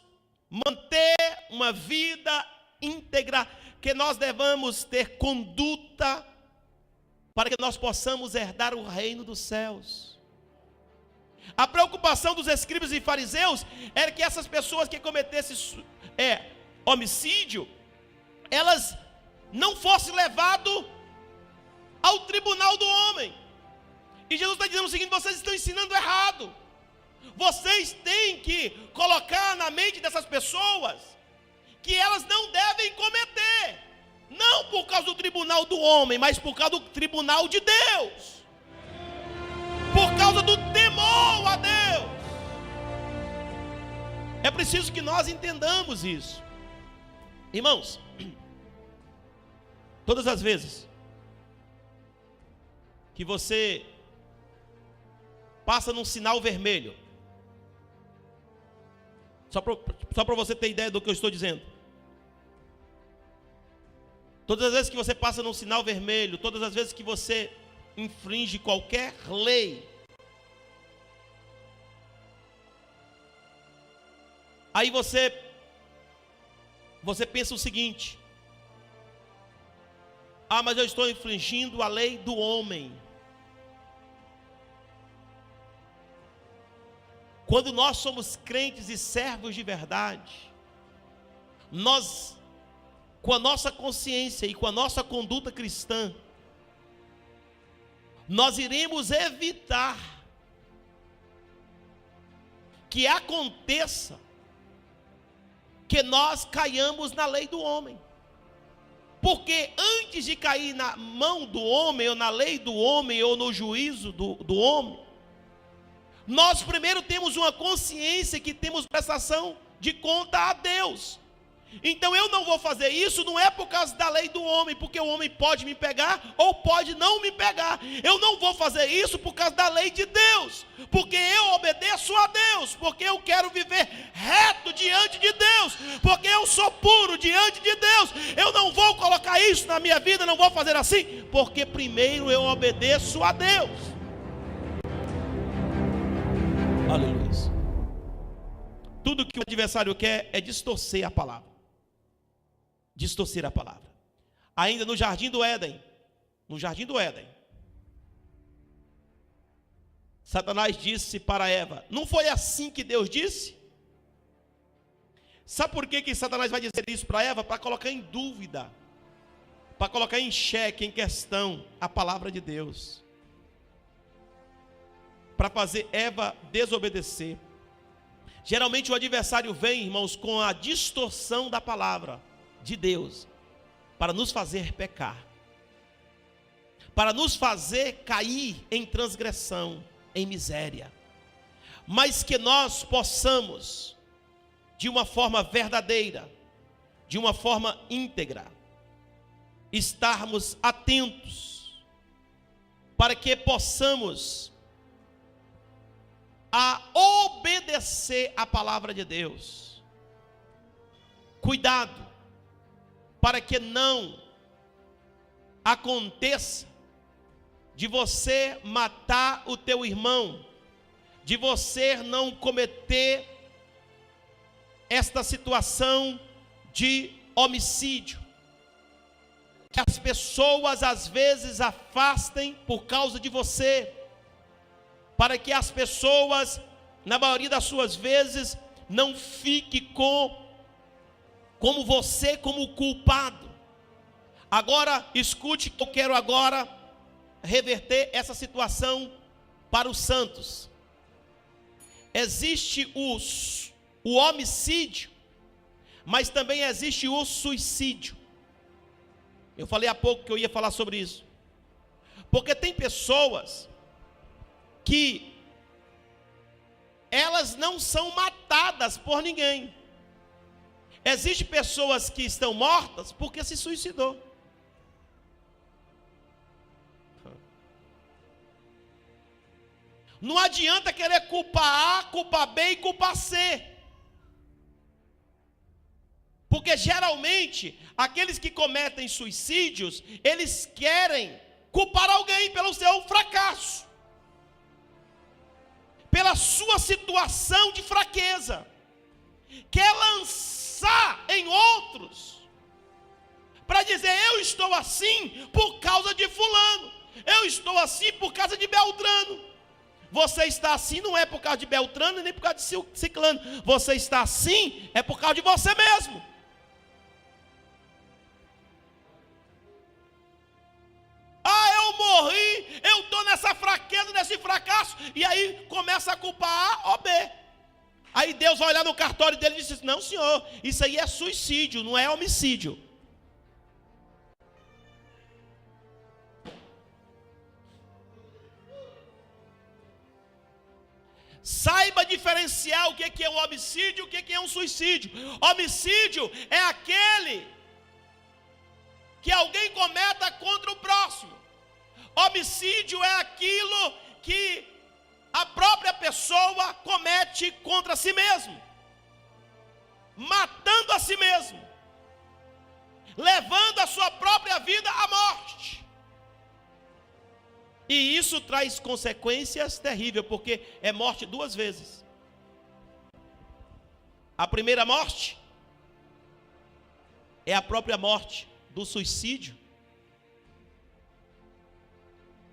manter uma vida íntegra, que nós devamos ter conduta, para que nós possamos herdar o reino dos céus. A preocupação dos escribas e fariseus era que essas pessoas que cometessem homicídio, elas não fossem levadas ao tribunal do homem. E Jesus está dizendo o seguinte: vocês estão ensinando errado. Vocês têm que colocar na mente dessas pessoas que elas não devem cometer, não por causa do tribunal do homem, mas por causa do tribunal de Deus, por causa do temor a Deus. É preciso que nós entendamos isso, irmãos. Todas as vezes que você passa num sinal vermelho, só para você ter ideia do que eu estou dizendo, todas as vezes que você passa num sinal vermelho, todas as vezes que você infringe qualquer lei, aí você pensa o seguinte: ah, mas eu estou infringindo a lei do homem. Quando nós somos crentes e servos de verdade, nós, com a nossa consciência e com a nossa conduta cristã, nós iremos evitar que aconteça que nós caiamos na lei do homem. Porque antes de cair na mão do homem, ou na lei do homem, ou no juízo do homem, nós primeiro temos uma consciência que temos prestação de conta a Deus. Então eu não vou fazer isso, não é por causa da lei do homem, porque o homem pode me pegar ou pode não me pegar. Eu não vou fazer isso por causa da lei de Deus, porque eu obedeço a Deus, porque eu quero viver reto diante de Deus, porque eu sou puro diante de Deus. Eu não vou colocar isso na minha vida, não vou fazer assim, porque primeiro eu obedeço a Deus. Aleluia. Tudo que o adversário quer é distorcer a palavra. Distorcer a palavra. Ainda no jardim do Éden, Satanás disse para Eva: não foi assim que Deus disse? Sabe por que Satanás vai dizer isso para Eva? Para colocar em dúvida, para colocar em xeque, em questão a palavra de Deus, para fazer Eva desobedecer. Geralmente o adversário vem, irmãos, com a distorção da palavra de Deus, para nos fazer pecar, para nos fazer cair em transgressão, em miséria. Mas que nós possamos, de uma forma verdadeira, de uma forma íntegra, estarmos atentos, para que possamos obedecer a palavra de Deus. Cuidado, para que não aconteça de você matar o teu irmão, de você não cometer esta situação de homicídio, que as pessoas às vezes afastem por causa de você, para que as pessoas, na maioria das suas vezes, não fiquem como você, como culpado. Agora, escute que eu quero agora reverter essa situação para os santos. Existe o homicídio, mas também existe o suicídio. Eu falei há pouco que eu ia falar sobre isso. Porque tem pessoas que elas não são matadas por ninguém. Existem pessoas que estão mortas porque se suicidou. Não adianta querer culpar A, culpar B e culpar C. Porque geralmente, aqueles que cometem suicídios, eles querem culpar alguém pelo seu fracasso, pela sua situação de fraqueza. Quer lançar em outros, para dizer: eu estou assim por causa de fulano, eu estou assim por causa de Beltrano. Você está assim não é por causa de Beltrano nem por causa de Ciclano. Você está assim é por causa de você mesmo. Ah, eu morri, eu estou nessa fraqueza, nesse fracasso, e aí começa a culpar A ou B. Aí Deus vai olhar no cartório dele e diz: não, senhor, isso aí é suicídio, não é homicídio. Saiba diferenciar o que é um homicídio e o que é um suicídio. Homicídio é aquele que alguém cometa contra o próximo. Homicídio é aquilo que a própria pessoa comete contra si mesmo, matando a si mesmo, levando a sua própria vida à morte. E isso traz consequências terríveis, porque é morte duas vezes. A primeira morte é a própria morte do suicídio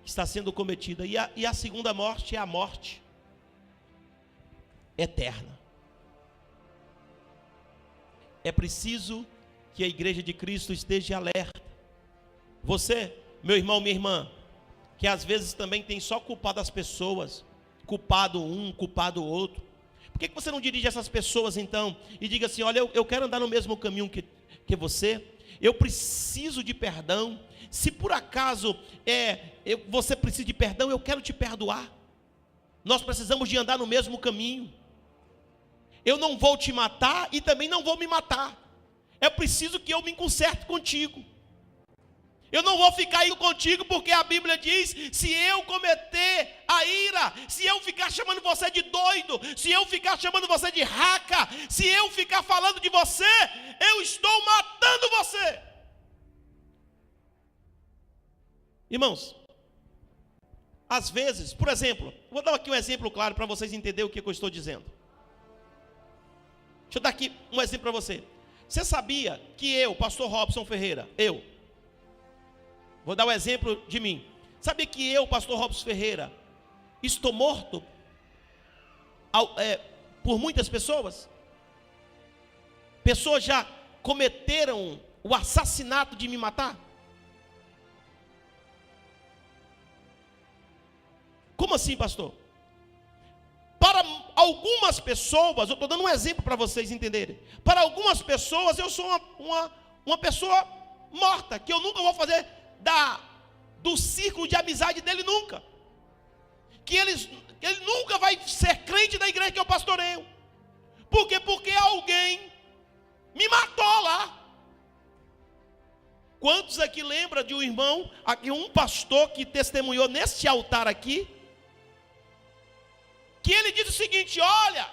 que está sendo cometida. E a segunda morte é a morte eterna. É preciso que a igreja de Cristo esteja alerta. Você, meu irmão, minha irmã, que às vezes também tem só culpado as pessoas, culpado um, culpado o outro. Por que você não dirige essas pessoas então e diga assim: olha, eu quero andar no mesmo caminho que você, eu preciso de perdão. Se por acaso você precisa de perdão, eu quero te perdoar. Nós precisamos de andar no mesmo caminho. Eu não vou te matar e também não vou me matar. É preciso que eu me conserte contigo. Eu não vou ficar aí contigo, porque a Bíblia diz: se eu cometer a ira, se eu ficar chamando você de doido, se eu ficar chamando você de raca, se eu ficar falando de você, eu estou matando você. Irmãos, às vezes, por exemplo, vou dar aqui um exemplo claro para vocês entenderem o que eu estou dizendo. Deixa eu dar aqui um exemplo para você. Você sabia que eu, pastor Robson Ferreira, vou dar um exemplo de mim. Sabia que eu, pastor Robson Ferreira, estou morto por muitas pessoas? Pessoas já cometeram o assassinato de me matar? Como assim, pastor? Para algumas pessoas, eu estou dando um exemplo para vocês entenderem. Para algumas pessoas eu sou uma pessoa morta, que eu nunca vou fazer do círculo de amizade dele nunca. Que ele nunca vai ser crente da igreja que eu pastoreio. Por quê? Porque alguém me matou lá. Quantos aqui lembram de um irmão, um pastor que testemunhou neste altar aqui, que ele diz o seguinte: olha,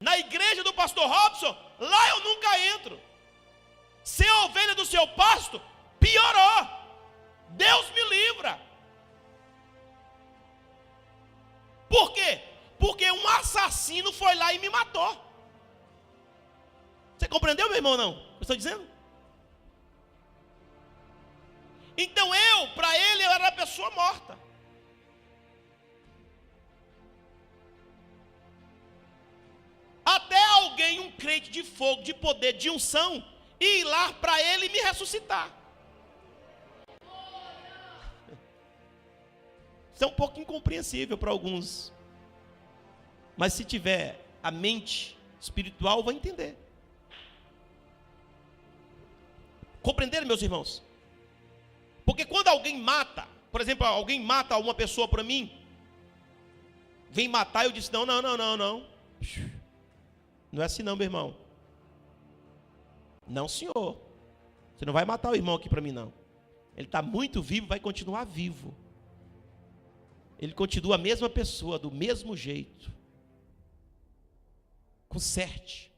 na igreja do pastor Robson, lá eu nunca entro. Ser ovelha do seu pasto, piorou. Deus me livra. Por quê? Porque um assassino foi lá e me matou. Você compreendeu, meu irmão, não? Eu estou dizendo? Então para ele, eu era uma pessoa morta. Até alguém, um crente de fogo, de poder, de unção, ir lá para ele e me ressuscitar. Isso é um pouco incompreensível para alguns. Mas se tiver a mente espiritual, vai entender. Compreenderam, meus irmãos? Porque quando alguém mata, por exemplo, alguém mata uma pessoa para mim, vem matar, eu disse: não. Não é assim não, meu irmão. Não, senhor. Você não vai matar o irmão aqui para mim, não. Ele está muito vivo, vai continuar vivo. Ele continua a mesma pessoa, do mesmo jeito. Conserte.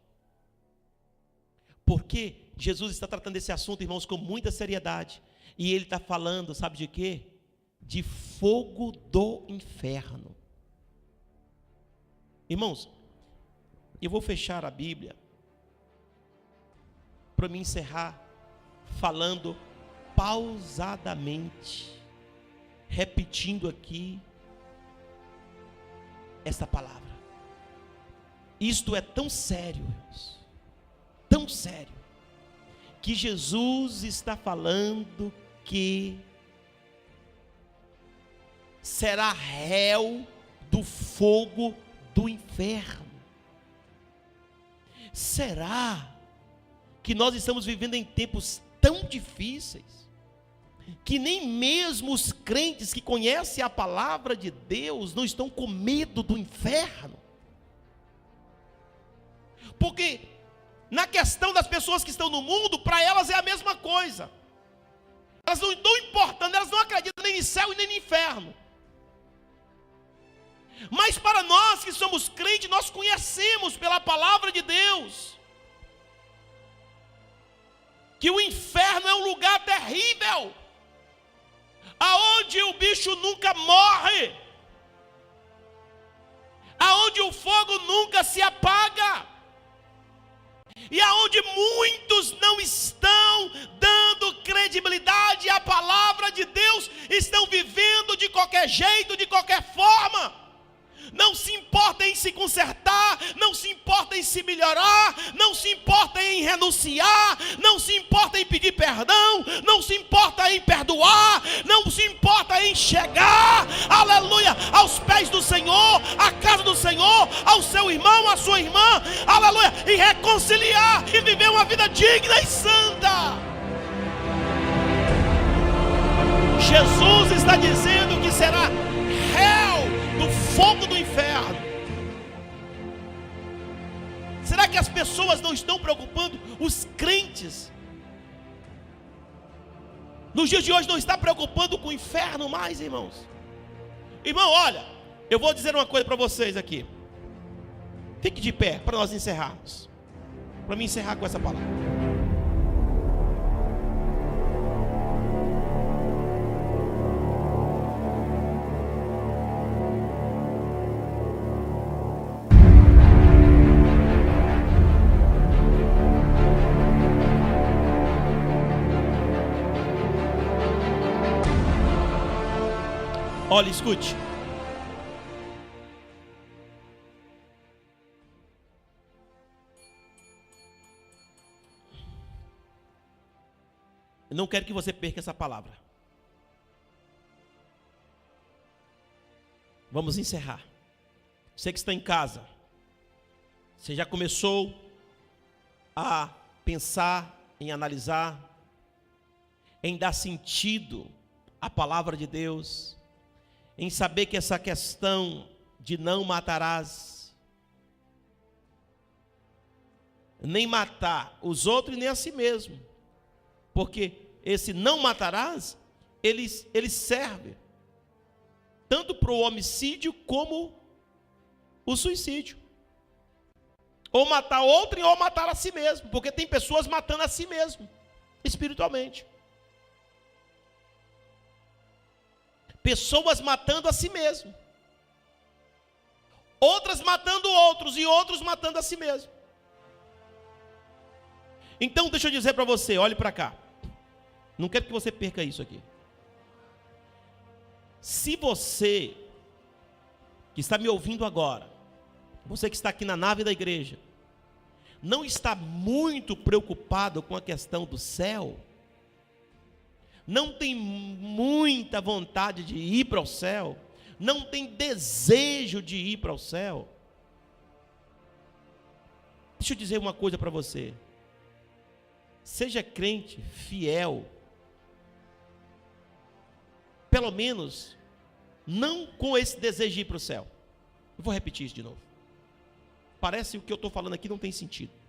Porque Jesus está tratando esse assunto, irmãos, com muita seriedade. E ele está falando, sabe de quê? De fogo do inferno. Irmãos, eu vou fechar a Bíblia para me encerrar falando pausadamente, repetindo aqui essa palavra. Isto é tão sério, irmãos, tão sério, que Jesus está falando que será réu do fogo do inferno. Será que nós estamos vivendo em tempos tão difíceis, que nem mesmo os crentes que conhecem a palavra de Deus não estão com medo do inferno? Porque na questão das pessoas que estão no mundo, para elas é a mesma coisa. Elas não estão importando, elas não acreditam nem em céu e nem no inferno. Mas para nós que somos crentes, nós conhecemos pela palavra de Deus que o inferno é um lugar terrível, aonde o bicho nunca morre, aonde o fogo nunca se apaga, e aonde muitos não estão dando credibilidade à palavra de Deus, estão vivendo de qualquer jeito, de qualquer forma. Não se importa em se consertar, não se importa em se melhorar, não se importa em renunciar, não se importa em pedir perdão, não se importa em perdoar, não se importa em chegar, aleluia, aos pés do Senhor, à casa do Senhor, ao seu irmão, à sua irmã, aleluia, e reconciliar e viver uma vida digna e santa. Jesus está dizendo que será réu do fogo do inferno. Será que as pessoas não estão preocupando? Os crentes nos dias de hoje não estão preocupando com o inferno mais, irmãos? Irmão, olha, eu vou dizer uma coisa para vocês aqui. Fique de pé para nós encerrarmos. Para mim encerrar com essa palavra. Olha, escute. Eu não quero que você perca essa palavra. Vamos encerrar. Você que está em casa, você já começou a pensar, em analisar, em dar sentido à palavra de Deus, em saber que essa questão de não matarás, nem matar os outros e nem a si mesmo, porque esse não matarás, ele serve tanto para o homicídio como o suicídio, ou matar outro ou matar a si mesmo, porque tem pessoas matando a si mesmo, espiritualmente. Pessoas matando a si mesmo, outras matando outros e outros matando a si mesmo. Então deixa eu dizer para você, olhe para cá. Não quero que você perca isso aqui. Se você que está me ouvindo agora, você que está aqui na nave da igreja, não está muito preocupado com a questão do céu, não tem muita vontade de ir para o céu, não tem desejo de ir para o céu, deixa eu dizer uma coisa para você. Seja crente fiel, pelo menos não com esse desejo de ir para o céu. Eu vou repetir isso de novo. Parece que o que eu estou falando aqui não tem sentido.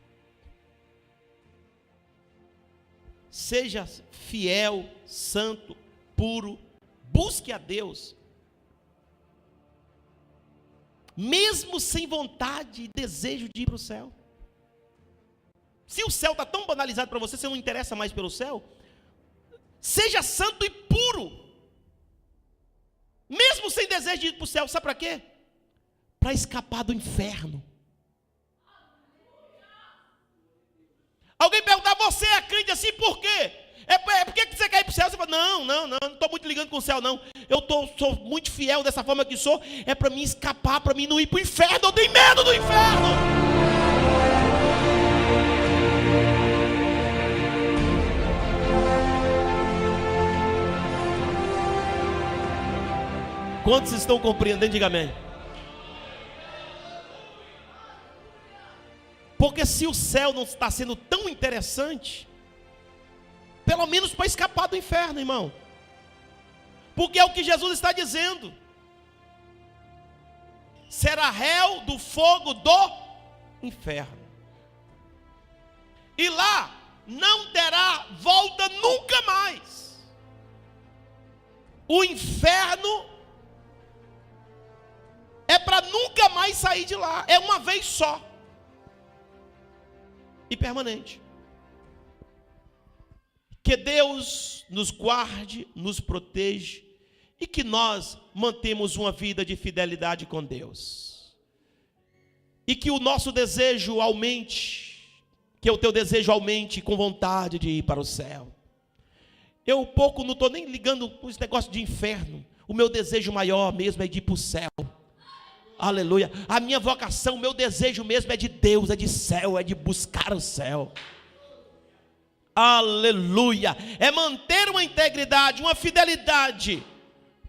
Seja fiel, santo, puro, busque a Deus, mesmo sem vontade e desejo de ir para o céu. Se o céu está tão banalizado para você, você não interessa mais pelo céu, seja santo e puro, mesmo sem desejo de ir para o céu. Sabe para quê? Para escapar do inferno. Alguém perguntar, você é crente assim por quê? Por que você quer ir para o céu? Você fala, não estou muito ligando com o céu não. Sou muito fiel dessa forma que sou. É para mim escapar, para mim não ir para o inferno. Eu tenho medo do inferno. Quantos estão compreendendo? Diga amém. Porque se o céu não está sendo tão interessante, pelo menos para escapar do inferno, irmão. Porque é o que Jesus está dizendo. Será réu do fogo do inferno. E lá não terá volta nunca mais. O inferno é para nunca mais sair de lá. É uma vez só. E permanente. Que Deus nos guarde, nos proteja e que nós mantemos uma vida de fidelidade com Deus. E que o nosso desejo aumente, que o teu desejo aumente com vontade de ir para o céu. Eu pouco não estou nem ligando com esse negócio de inferno. O meu desejo maior mesmo é de ir para o céu. Aleluia. A minha vocação, o meu desejo mesmo é de Deus, é de céu, é de buscar o céu. Aleluia. É manter uma integridade, uma fidelidade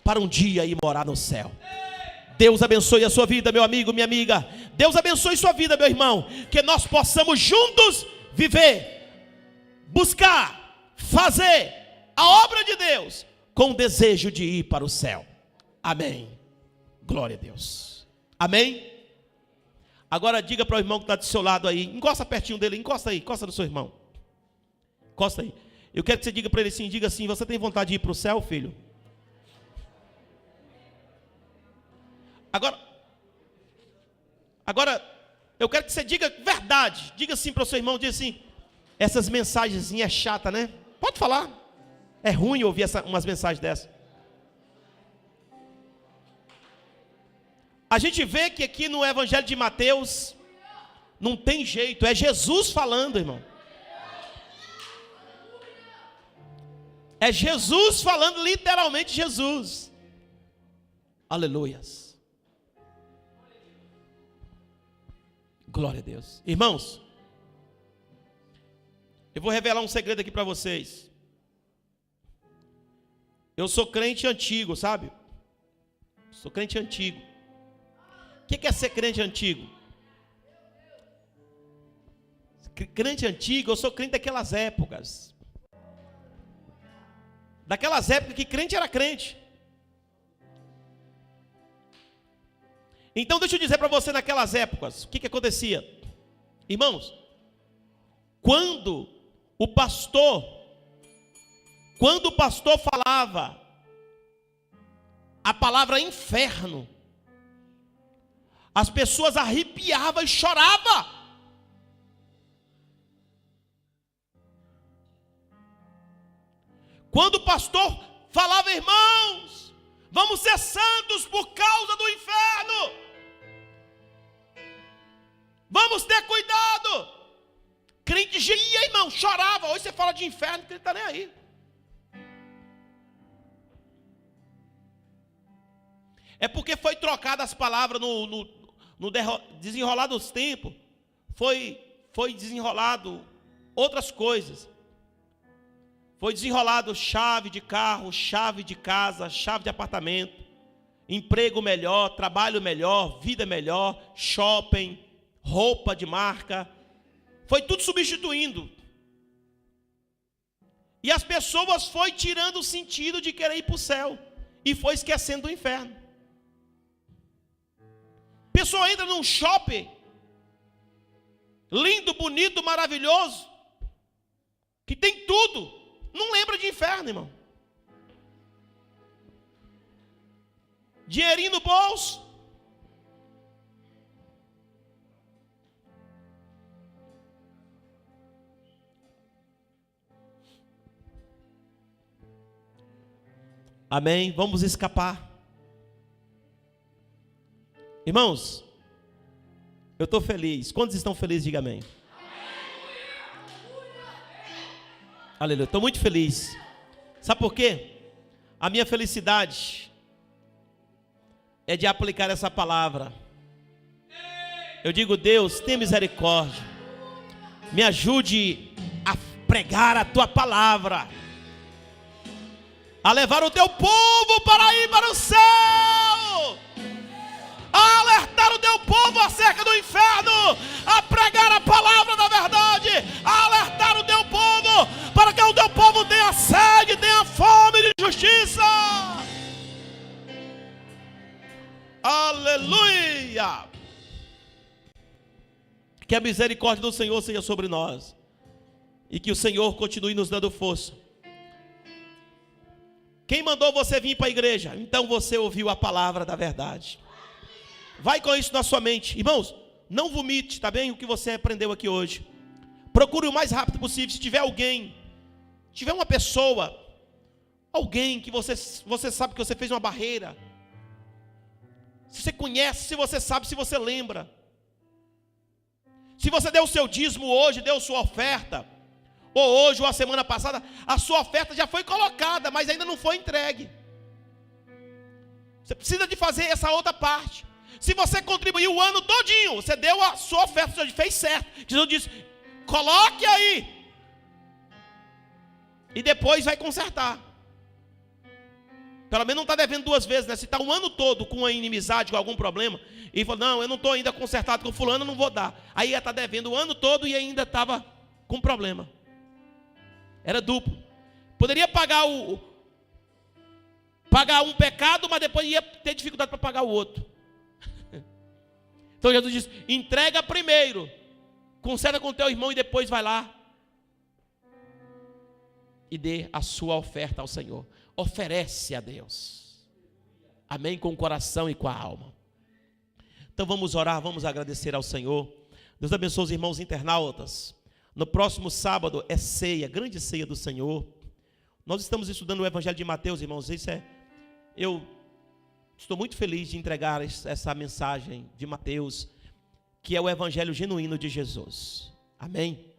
para um dia ir morar no céu. Deus abençoe a sua vida, meu amigo, minha amiga. Deus abençoe sua vida, meu irmão. Que nós possamos juntos viver, buscar, fazer a obra de Deus com o desejo de ir para o céu. Amém. Glória a Deus. Amém? Agora diga para o irmão que está do seu lado aí. Encosta pertinho dele, encosta aí, encosta no seu irmão. Encosta aí. Eu quero que você diga para ele assim, diga assim: você tem vontade de ir para o céu, filho? Agora, eu quero que você diga verdade. Diga assim para o seu irmão, diga assim: essas mensagens é chata, né? Pode falar. É ruim ouvir umas mensagens dessas. A gente vê que aqui no Evangelho de Mateus não tem jeito, é Jesus falando, irmão. É Jesus falando, literalmente Jesus. Aleluias. Glória a Deus. Irmãos, eu vou revelar um segredo aqui para vocês. Eu sou crente antigo, sabe? Sou crente antigo. O que é ser crente antigo? Crente antigo, eu sou crente daquelas épocas. Daquelas épocas que crente era crente. Então deixa eu dizer para você, naquelas épocas, o que acontecia? Irmãos, quando o pastor falava a palavra inferno, as pessoas arrepiavam e choravam. Quando o pastor falava, irmãos, vamos ser santos por causa do inferno. Vamos ter cuidado. Crente gemia, irmão, chorava. Hoje você fala de inferno, porque ele está nem aí. É porque foi trocada as palavras no desenrolar dos tempos. Foi desenrolado outras coisas. Foi desenrolado chave de carro, chave de casa, chave de apartamento, emprego melhor, trabalho melhor, vida melhor, shopping, roupa de marca. Foi tudo substituindo. E as pessoas foi tirando o sentido de querer ir para o céu. E foi esquecendo do inferno. A pessoa entra num shopping, lindo, bonito, maravilhoso, que tem tudo. Não lembra de inferno, irmão. Dinheirinho no bolso. Amém? Vamos escapar. Irmãos, eu estou feliz. Quantos estão felizes? Diga amém. Aleluia, estou muito feliz. Sabe por quê? A minha felicidade é de aplicar essa palavra. Eu digo, Deus, tenha misericórdia. Me ajude a pregar a tua palavra, a levar o teu povo para ir para o céu, a alertar o teu povo acerca do inferno, a pregar a palavra Aleluia! Que a misericórdia do Senhor seja sobre nós. E que o Senhor continue nos dando força. Quem mandou você vir para a igreja? Então você ouviu a palavra da verdade. Vai com isso na sua mente. Irmãos, não vomite, tá bem? O que você aprendeu aqui hoje. Procure o mais rápido possível. Se tiver alguém, tiver uma pessoa, alguém que você sabe que você fez uma barreira. Se você conhece, se você sabe, se você lembra. Se você deu o seu dízimo hoje, deu sua oferta, ou hoje, ou a semana passada, a sua oferta já foi colocada, mas ainda não foi entregue. Você precisa de fazer essa outra parte. Se você contribuiu o ano todinho, você deu a sua oferta, você fez certo. Jesus disse, coloque aí. E depois vai consertar. Pelo menos não está devendo duas vezes, né? Se está um ano todo com uma inimizade, com algum problema, e falou, não, eu não estou ainda consertado com fulano, eu não vou dar. Aí ia estar devendo o ano todo e ainda estava com problema. Era duplo. Poderia pagar um pecado, mas depois ia ter dificuldade para pagar o outro. Então Jesus diz, entrega primeiro, conserta com o teu irmão e depois vai lá e dê a sua oferta ao Senhor. Oferece a Deus. Amém? Com o coração e com a alma. Então vamos orar, vamos agradecer ao Senhor. Deus abençoe os irmãos internautas. No próximo sábado é ceia, grande ceia do Senhor. Nós estamos estudando o Evangelho de Mateus, irmãos. Eu estou muito feliz de entregar essa mensagem de Mateus, que é o Evangelho genuíno de Jesus. Amém?